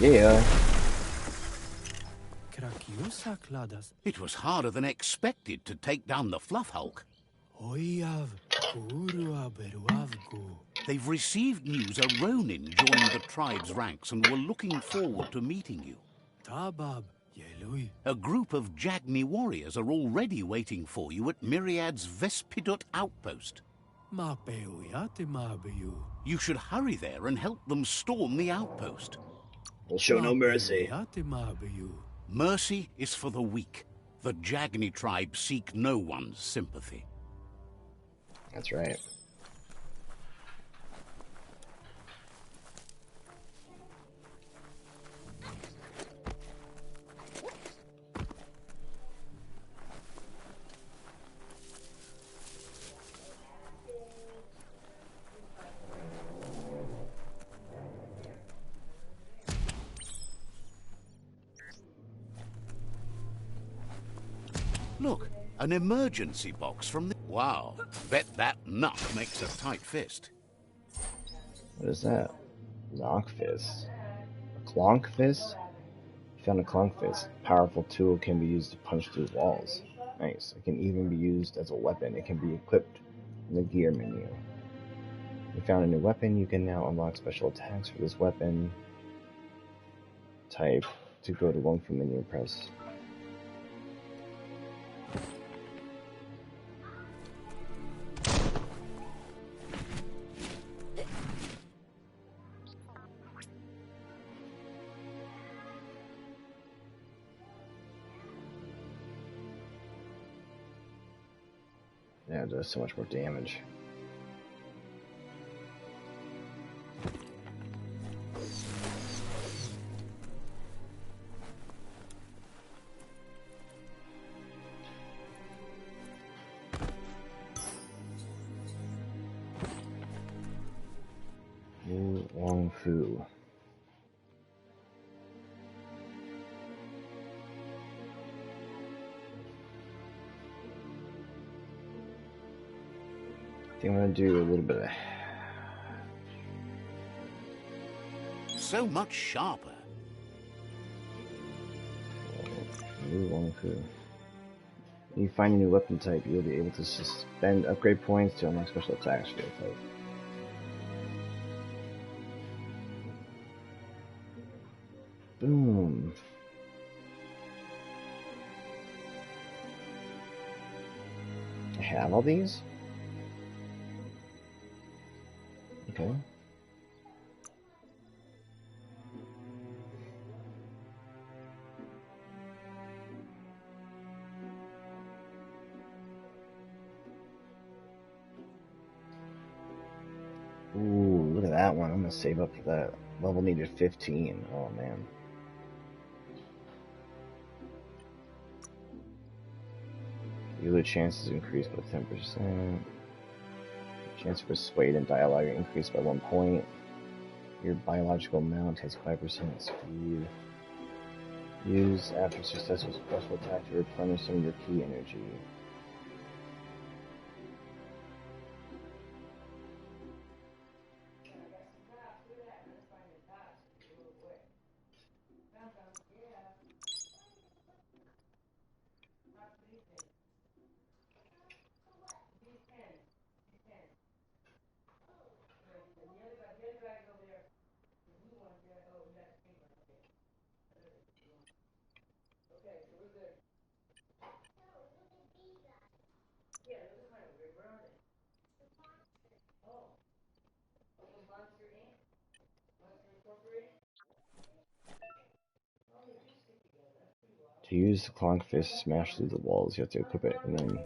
Yeah. It was harder than expected to take down the Fluff Hulk. They've received news a Ronin joined the tribe's ranks and were looking forward to meeting you. A group of Jagni warriors are already waiting for you at Myriad's Vespidut outpost. You should hurry there and help them storm the outpost. We'll show no mercy. Mercy is for the weak. The Jagni tribe seek no one's sympathy. That's right. Look, an emergency box from the... Wow, bet that nut makes a tight fist. What is that? Knock fist. A clonk fist? Found a clonk fist. Powerful tool can be used to punch through walls. Nice. It can even be used as a weapon. It can be equipped in the gear menu. You found a new weapon. You can now unlock special attacks for this weapon. Type to go to WUNG-FU menu and press. Yeah, it does so much more damage. WUNG-FU. I think I'm gonna do a little bit of... So much sharper. New WUNG-FU. When you find a new weapon type, you'll be able to spend upgrade points to unlock special attacks for your type. Boom. I have all these? Okay. Ooh, look at that one. I'm gonna save up for that. Level needed 15. Oh man. Your chances increased by 10%. Chance for persuade and dialogue increased by 1 point. Your biological mount has 5% speed. Use after successful special attack to replenish some of your key energy. To use the clonk fist to smash through the walls, you have to equip it and then...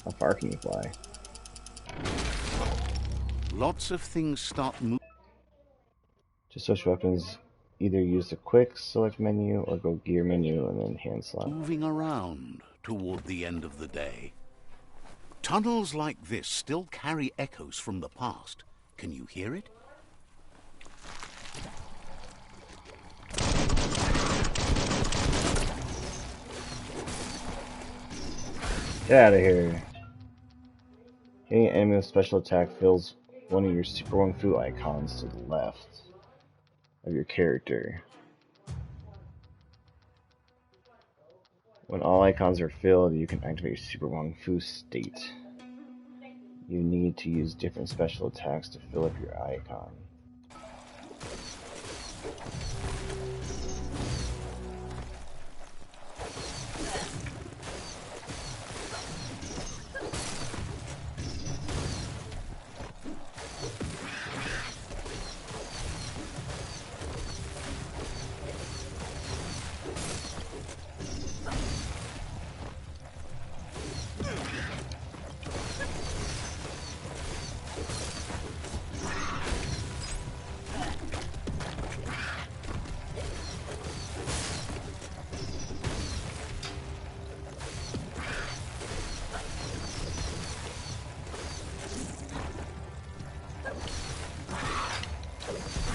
How far can you fly? Lots of things start moving. To switch weapons, either use the quick select menu or go gear menu and then hand slot. Moving around toward the end of the day. Tunnels like this still carry echoes from the past. Can you hear it? Get out of here. Hitting an enemy with special attack fills one of your Super WUNG-FU icons to the left of your character. When all icons are filled, you can activate your Super WUNG-FU state. You need to use different special attacks to fill up your icon.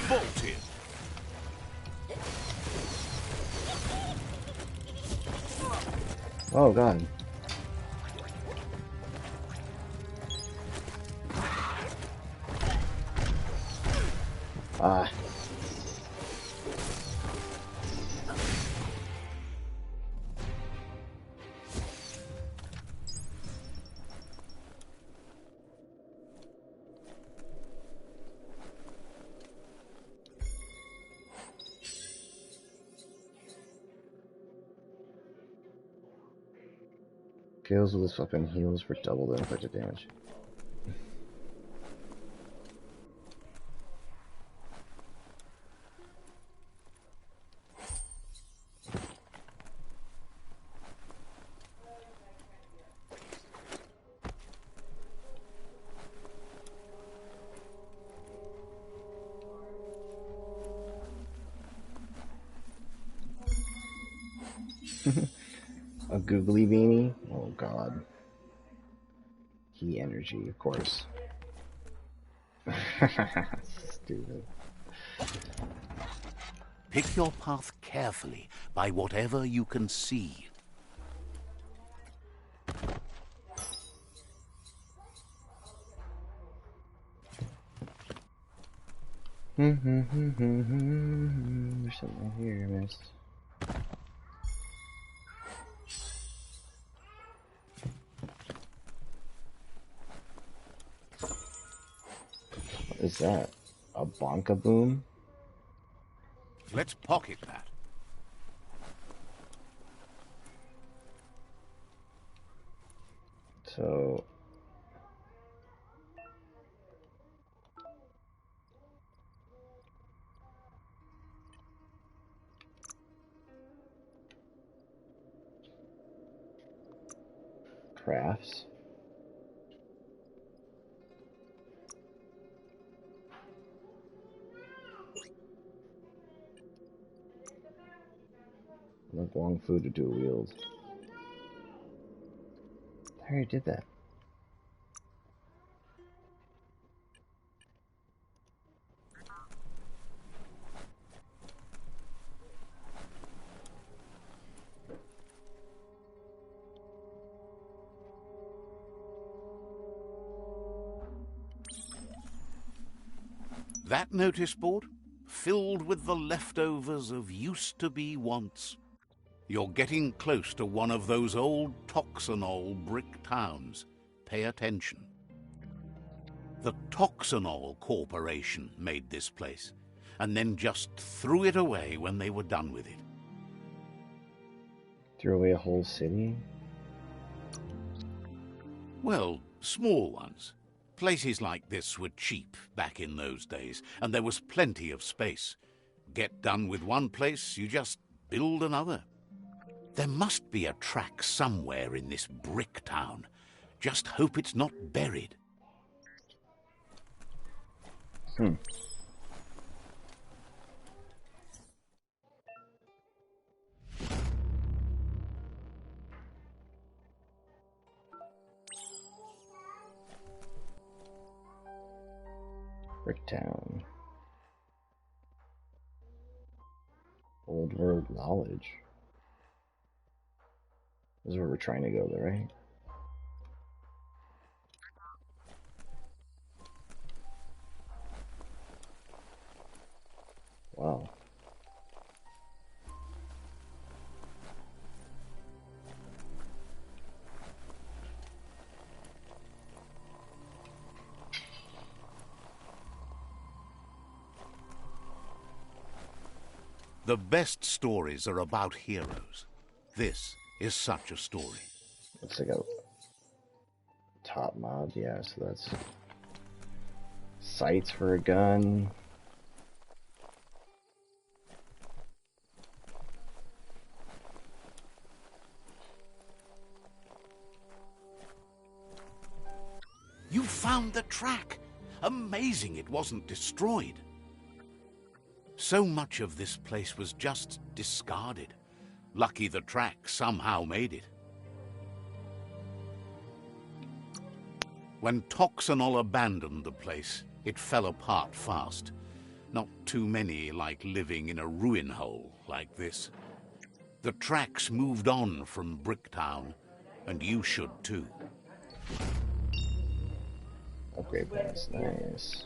Bolted. Oh god. Ah. Kills with this weapon heals for double the inflicted damage. A googly beanie? Oh god. Key energy, of course. Stupid. Pick your path carefully by whatever you can see. There's something here I missed. What is that? A bonka boom? Let's pocket that. So... crafts? Like WUNG-FU to dual wield. I already did that. That notice board, filled with the leftovers of used-to-be wants. You're getting close to one of those old Toxanol brick towns. Pay attention. The Toxanol Corporation made this place, and then just threw it away when they were done with it. Threw away a whole city? Well, small ones. Places like this were cheap back in those days, and there was plenty of space. Get done with one place, you just build another. There must be a track somewhere in this brick town. Just hope it's not buried. Bricktown. Old world knowledge. This is where we're trying to go, though, right? Wow. The best stories are about heroes. This is such a story. Looks like a top mod, yeah, so that's sights for a gun. You found the track! Amazing it wasn't destroyed. So much of this place was just discarded. Lucky the track somehow made it. When Toxanol abandoned the place, it fell apart fast. Not too many like living in a ruin hole like this. The tracks moved on from Bricktown, and you should too. Upgrade pass, nice.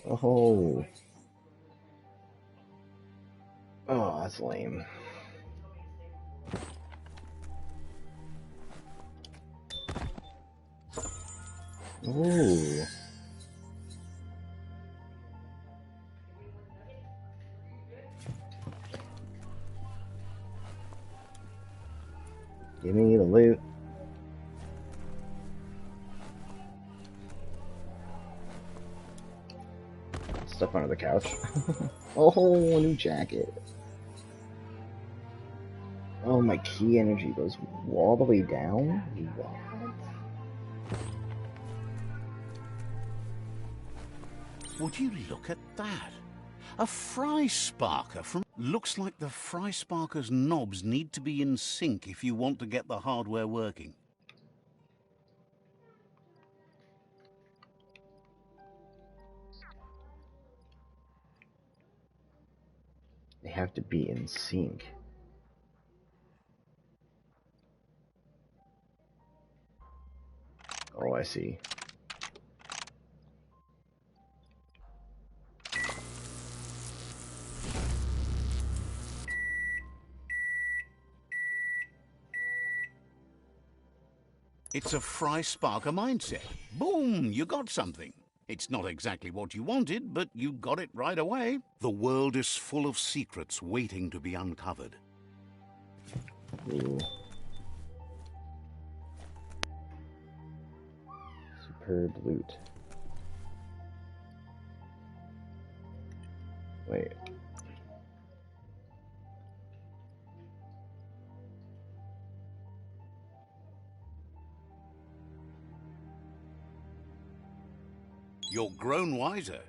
Oh. Oh, that's lame. Ooh. Give me the loot. Stuff under the couch. Oh, a new jacket. Oh, my key energy goes all the way down? What? Would you look at that? A fry sparker from... Looks like the fry sparker's knobs need to be in sync if you want to get the hardware working. They have to be in sync. Oh, I see. It's a fry sparker mindset. Boom, you got something. It's not exactly what you wanted, but you got it right away. The world is full of secrets waiting to be uncovered. Ooh. Superb loot. Wait. You're grown wiser.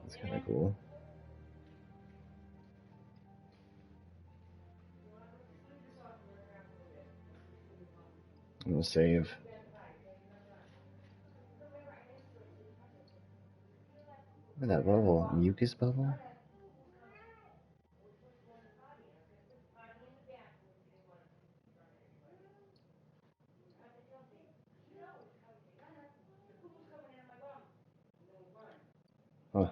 That's kind of cool. I'm gonna save. Look at that bubble. Mucus bubble? Huh.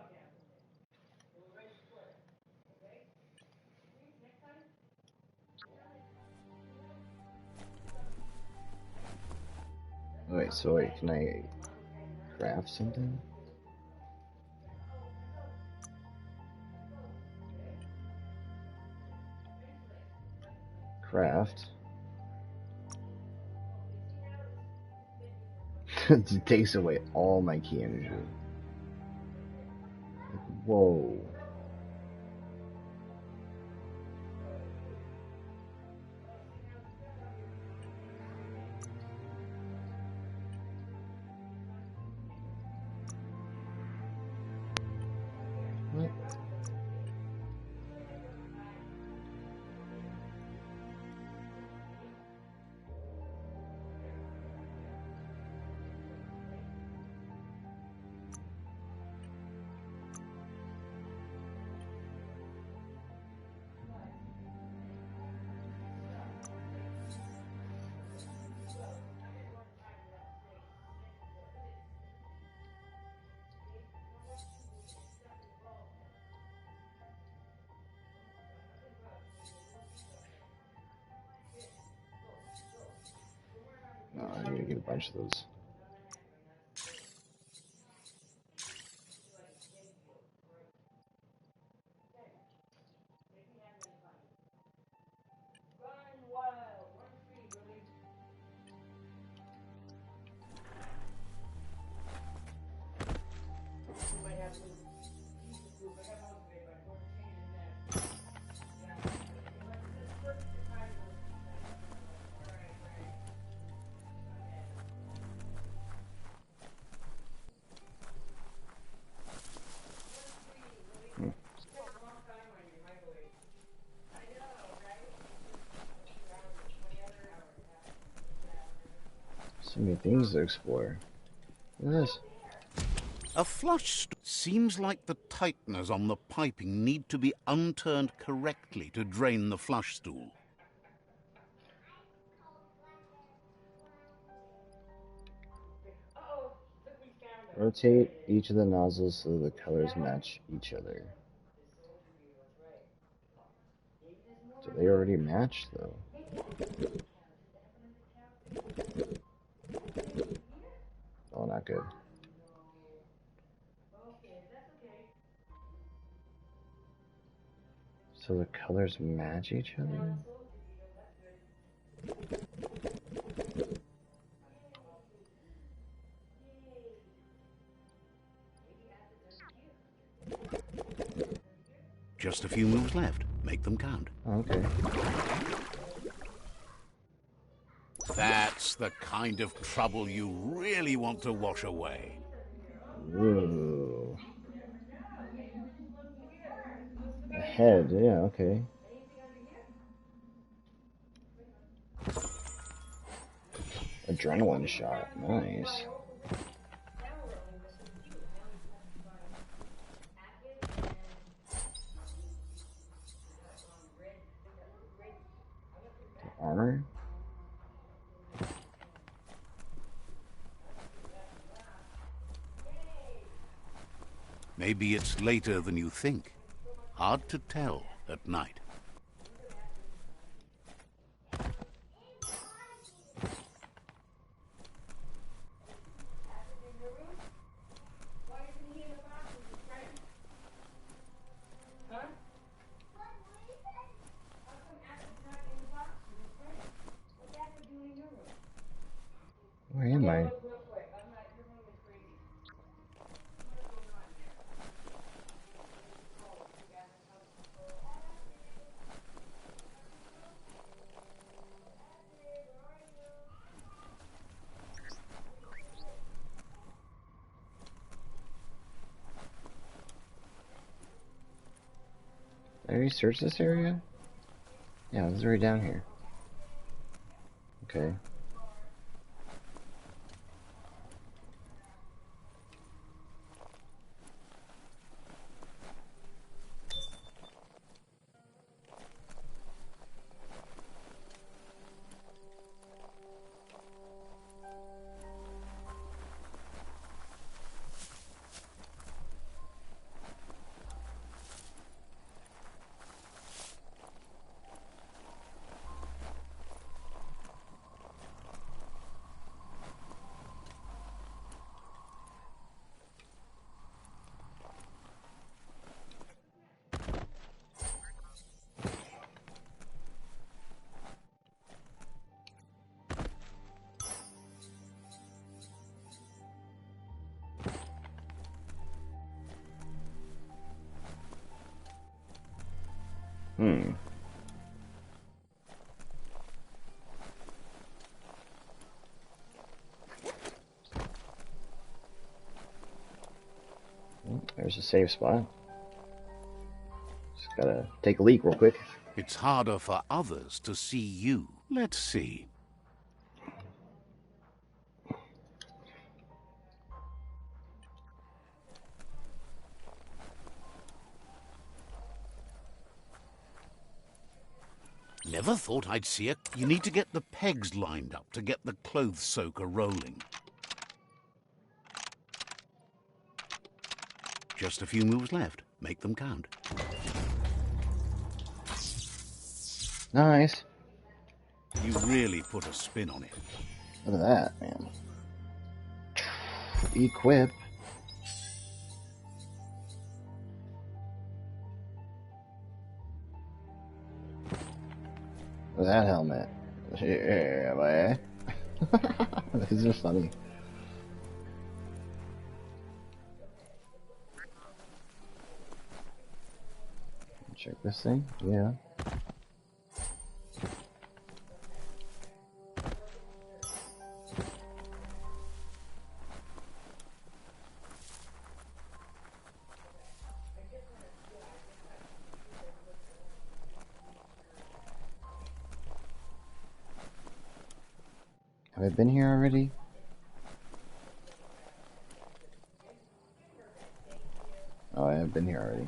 Wait, so wait, can I craft something? Craft. It takes away all my key energy. Whoa. What? No, I need to get a bunch of those. So many things to explore. Look at this. A flush seems like the tighteners on the piping need to be unturned correctly to drain the flush stool. Rotate each of the nozzles so the colors match each other. Do they already match, though? Oh, not good. So the colors match each other? Just a few moves left. Make them count. Oh, okay. That's the kind of trouble you really want to wash away. Ooh. A head, yeah, okay. Adrenaline shot, nice. Armor? Maybe it's later than you think. Hard to tell at night. Where am I? Did I already search this area? Yeah, this is right down here. Okay. There's a safe spot. Just gotta take a leak real quick. It's harder for others to see you. Let's see. Never thought I'd see it. You need to get the pegs lined up to get the clothes soaker rolling. Just a few moves left. Make them count. Nice. You really put a spin on it. Look at that, man. Equip. Look at that helmet. Yeah, boy. These are funny. Check this thing. Yeah. Have I been here already? Oh, I have been here already.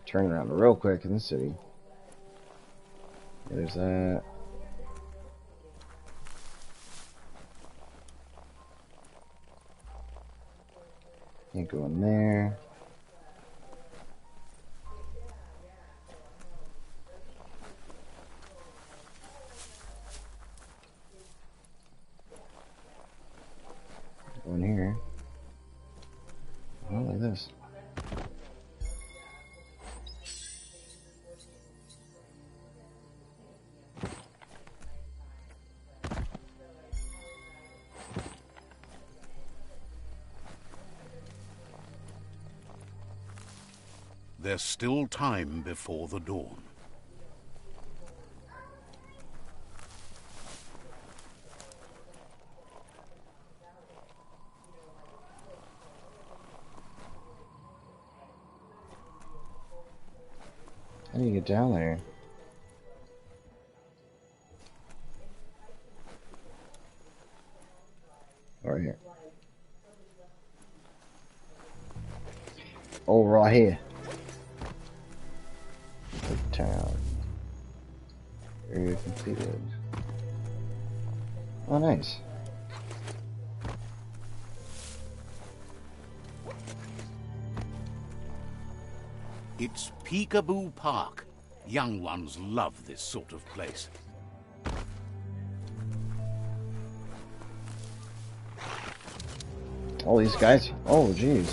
Turn around real quick in the city. There's that. Can't go in there. Go in here. Oh, like this. There's still time before the dawn. How do you get down there? Right here. Oh, right here. The town. Area completed. Oh, nice. It's Peekaboo Park. Young ones love this sort of place. All these guys. Oh, jeez.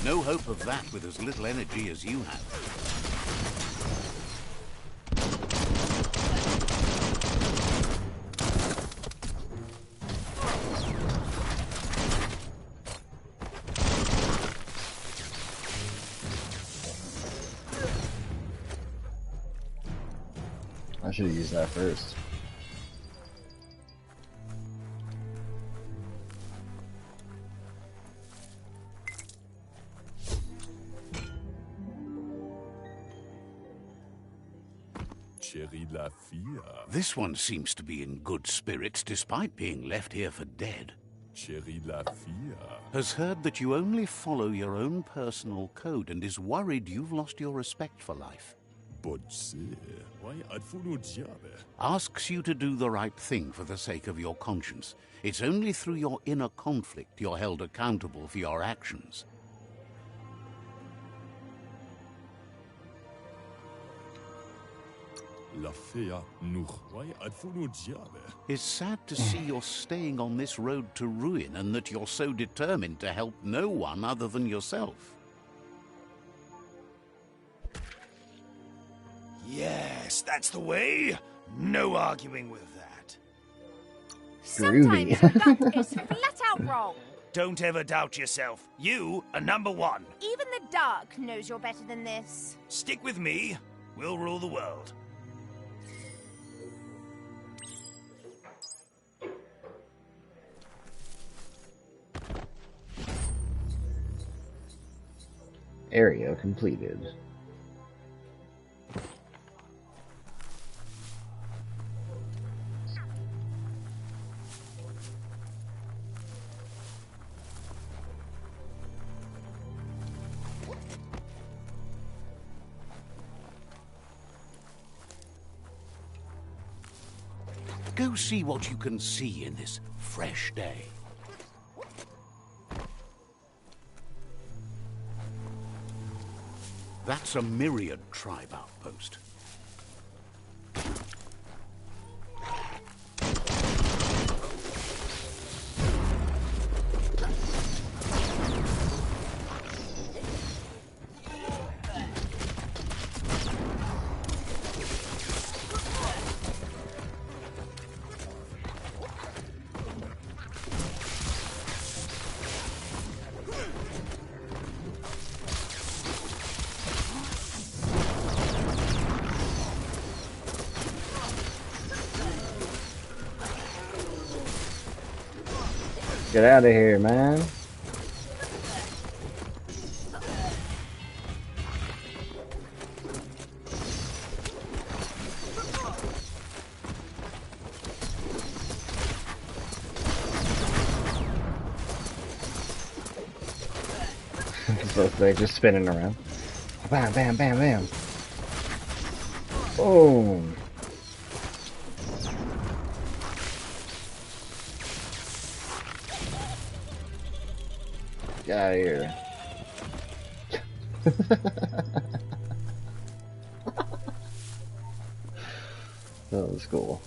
No hope of that with as little energy as you have. I should have used that first. This one seems to be in good spirits despite being left here for dead. Has heard that you only follow your own personal code and is worried you've lost your respect for life. Asks you to do the right thing for the sake of your conscience. It's only through your inner conflict you're held accountable for your actions. La fea nuch. Why adfuno diabe? It's sad to see you're staying on this road to ruin and that you're so determined to help no one other than yourself. Yes, that's the way. No arguing with that. Groovy. Sometimes your gut is flat out wrong. Don't ever doubt yourself. You are number one. Even the dark knows you're better than this. Stick with me. We'll rule the world. Area completed. Go see what you can see in this fresh day. That's a Myriad tribe outpost. Get out of here, man. So they're just spinning around. Bam, bam, bam, bam. Boom. Get out of here. That was cool.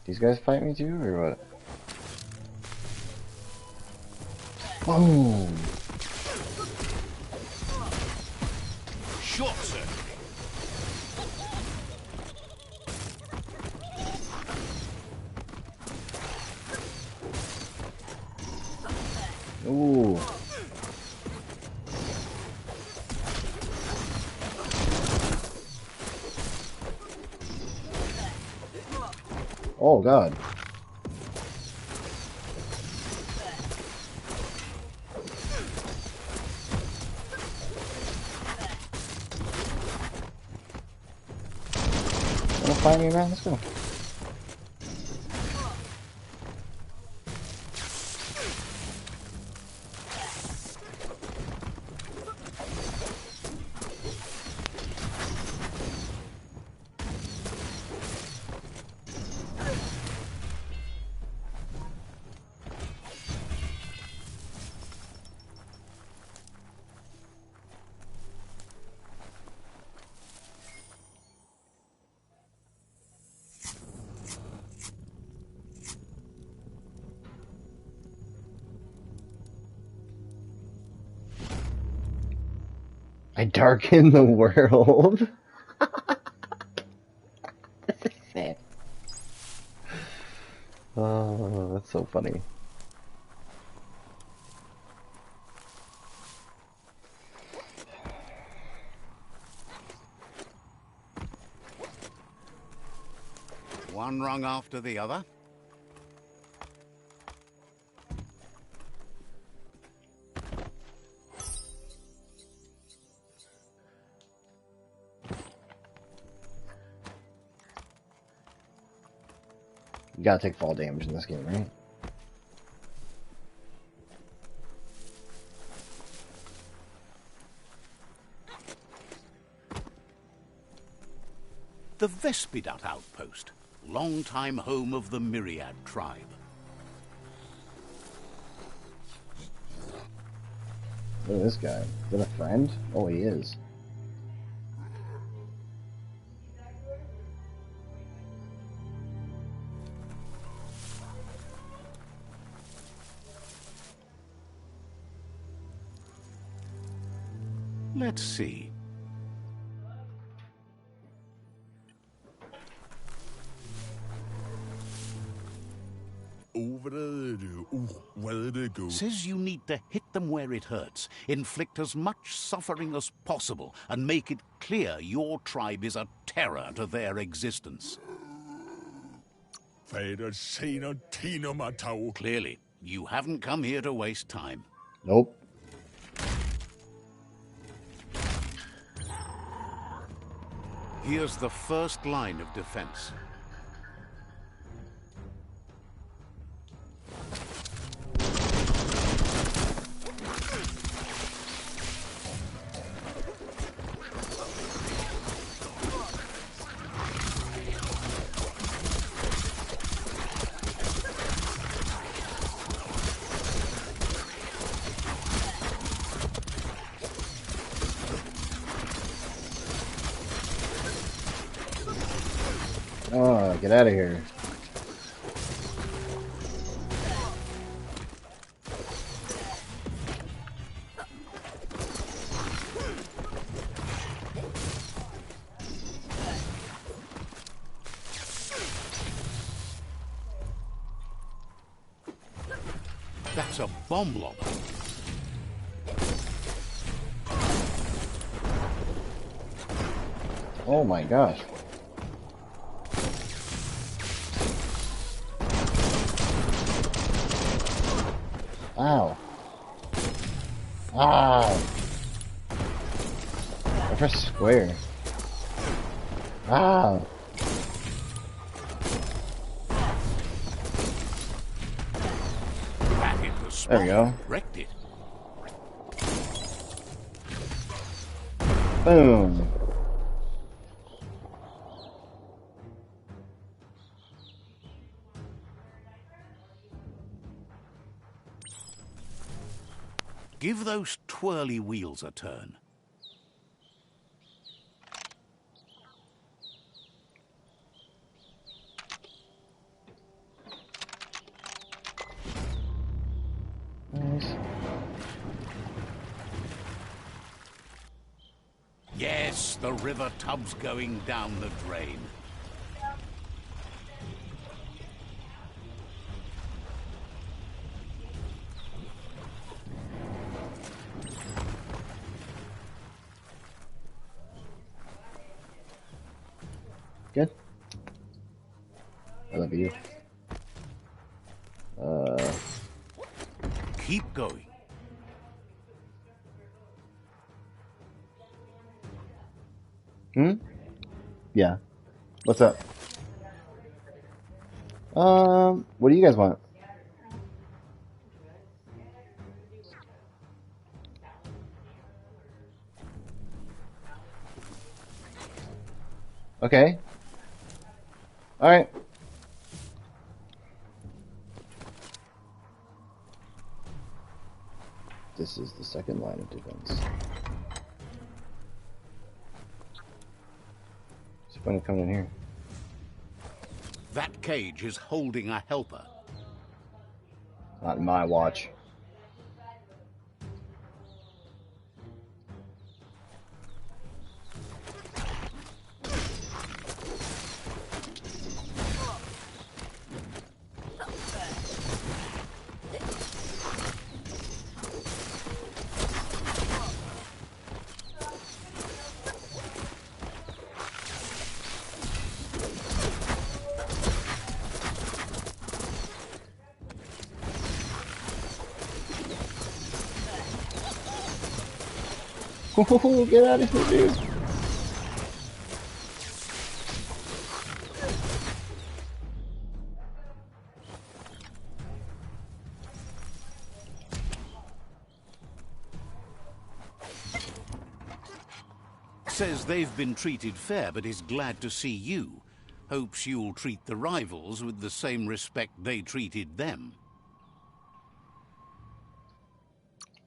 These guys fight me too, or what? Boom! Shot, sir. Ooh. Oh god. Wanna find me, man? Let's go. I darken the world. This is sick. Oh, that's so funny. One rung after the other. You gotta take fall damage in this game, right? The Vespidat outpost. longtime home of the Myriad tribe. Look at this guy. Is that a friend? Oh, he is. Let's see. Says you need to hit them where it hurts, inflict as much suffering as possible, and make it clear your tribe is a terror to their existence. Clearly, you haven't come here to waste time. Nope. Here's the first line of defense. Oh, get out of here. That's a bomb lob. Oh my gosh. Ow. Ah. I pressed square. Ah. Back into the spot. There we go. Wrecked it. Boom. Give those twirly wheels a turn. Nice. Yes, the river tub's going down the drain. Good. I love you. Keep going. Yeah. What's up? What do you guys want? Okay. Alright. This is the second line of defense. What's the point of coming in here? That cage is holding a helper. Not in my watch. Get out of here, dude. Says they've been treated fair, but is glad to see you. Hopes you'll treat the rivals with the same respect they treated them.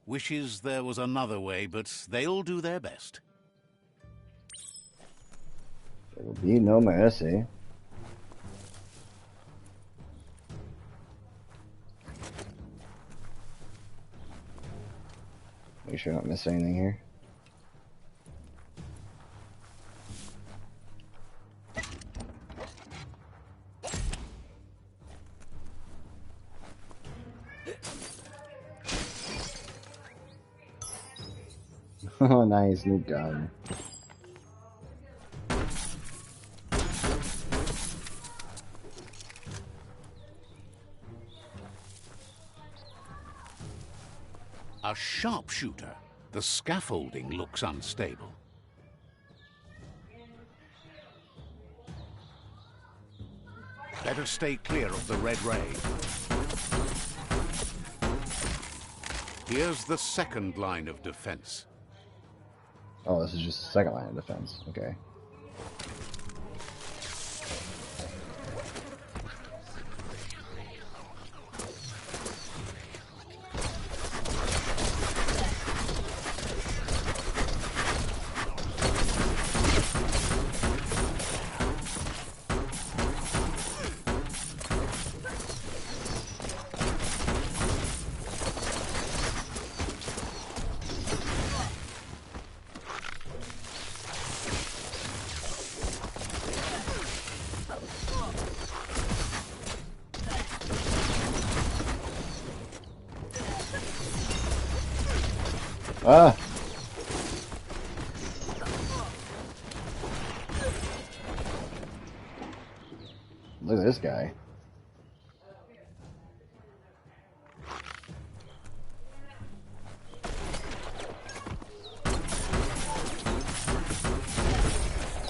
Wishes there was another way, but they'll do their best. There will be no mercy. Make sure I don't miss anything here. Oh, nice, new gun. A sharpshooter. The scaffolding looks unstable. Better stay clear of the red ray. Here's the second line of defense. Oh, this is just the second line of defense. Okay. Ah! Look at this guy.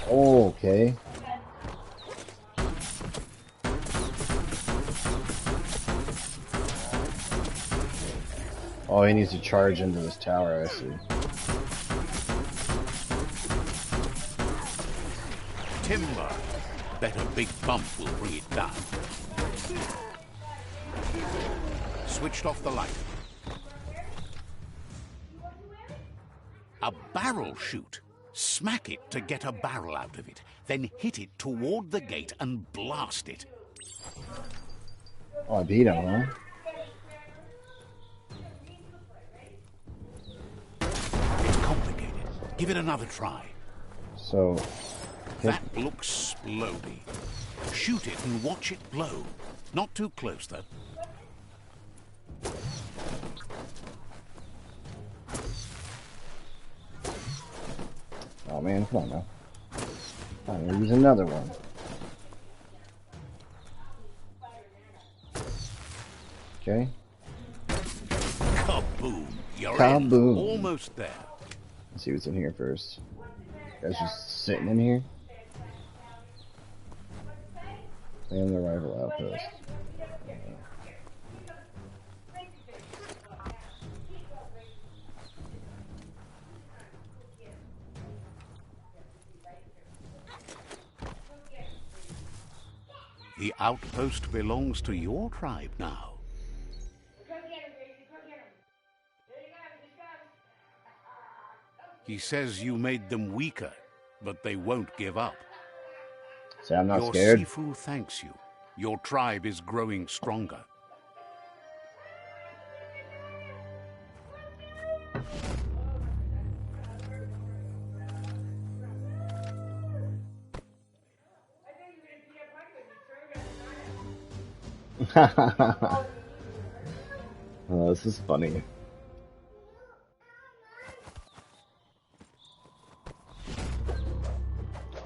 Oh, okay. Oh, he needs to charge into this tower, I see. Timber. Bet a big bump will bring it down. Switched off the light. A barrel shoot. Smack it to get a barrel out of it. Then hit it toward the gate and blast it. Oh, I beat him, huh? It's complicated. Give it another try. So... That looks splody. Shoot it and watch it blow. Not too close, though. Oh man, come on now. I'm gonna use another one. Okay. Kaboom! You're Kaboom. in. Almost there. Let's see what's in here first. Guys just sitting in here. And the rival outpost. The outpost belongs to your tribe now. He says you made them weaker, but they won't give up. See, I'm not Your scared. Sifu thanks you. Your tribe is growing stronger. Oh, this is funny.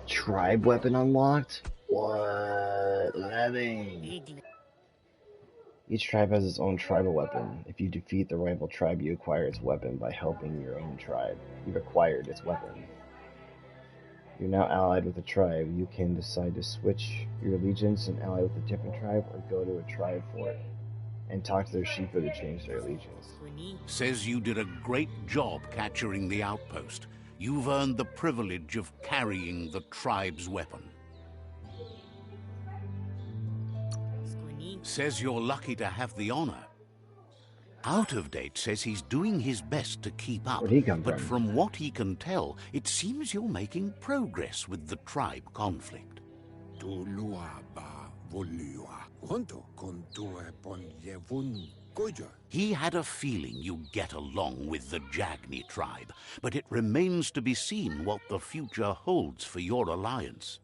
Tribe weapon unlocked? What? Loving. Each tribe has its own tribal weapon. If you defeat the rival tribe, you acquire its weapon by helping your own tribe. You've acquired its weapon. You're now allied with a tribe. You can decide to switch your allegiance and ally with a different tribe, or go to a tribe fort and talk to their Shifu to change their allegiance. Says you did a great job capturing the outpost. You've earned the privilege of carrying the tribe's weapon. Says you're lucky to have the honor. Out of Date says he's doing his best to keep up, Where'd he come but from? from what he can tell, it seems you're making progress with the tribe conflict. He had a feeling you'd get along with the Jagni tribe, but it remains to be seen what the future holds for your alliance.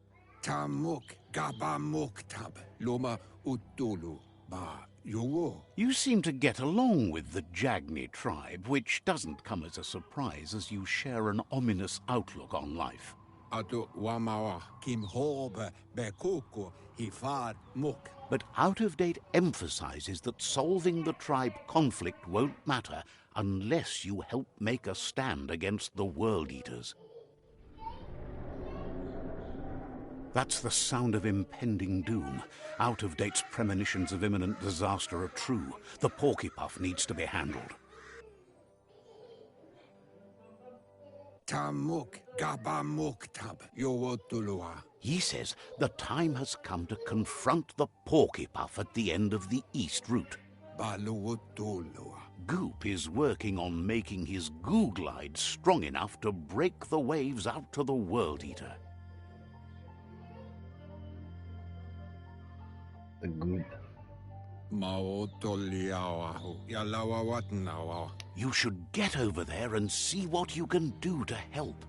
You seem to get along with the Jagni tribe, which doesn't come as a surprise as you share an ominous outlook on life. But Out of Date emphasizes that solving the tribe conflict won't matter unless you help make a stand against the World Eaters. That's the sound of impending doom. Out of Date's premonitions of imminent disaster are true. The Porcupine needs to be handled. He says the time has come to confront the Porcupine at the end of the East Route. Goop is working on making his goo glide strong enough to break the waves out to the World Eater. The goop. You should get over there and see what you can do to help.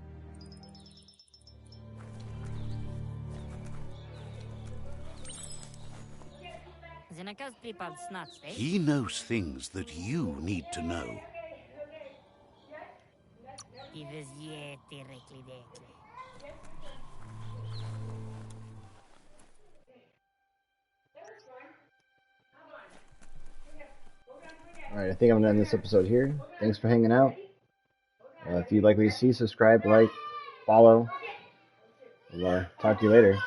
He knows things that you need to know. Alright, I think I'm going to end this episode here. Thanks for hanging out. If you'd like to see, subscribe, like, follow. We'll talk to you later.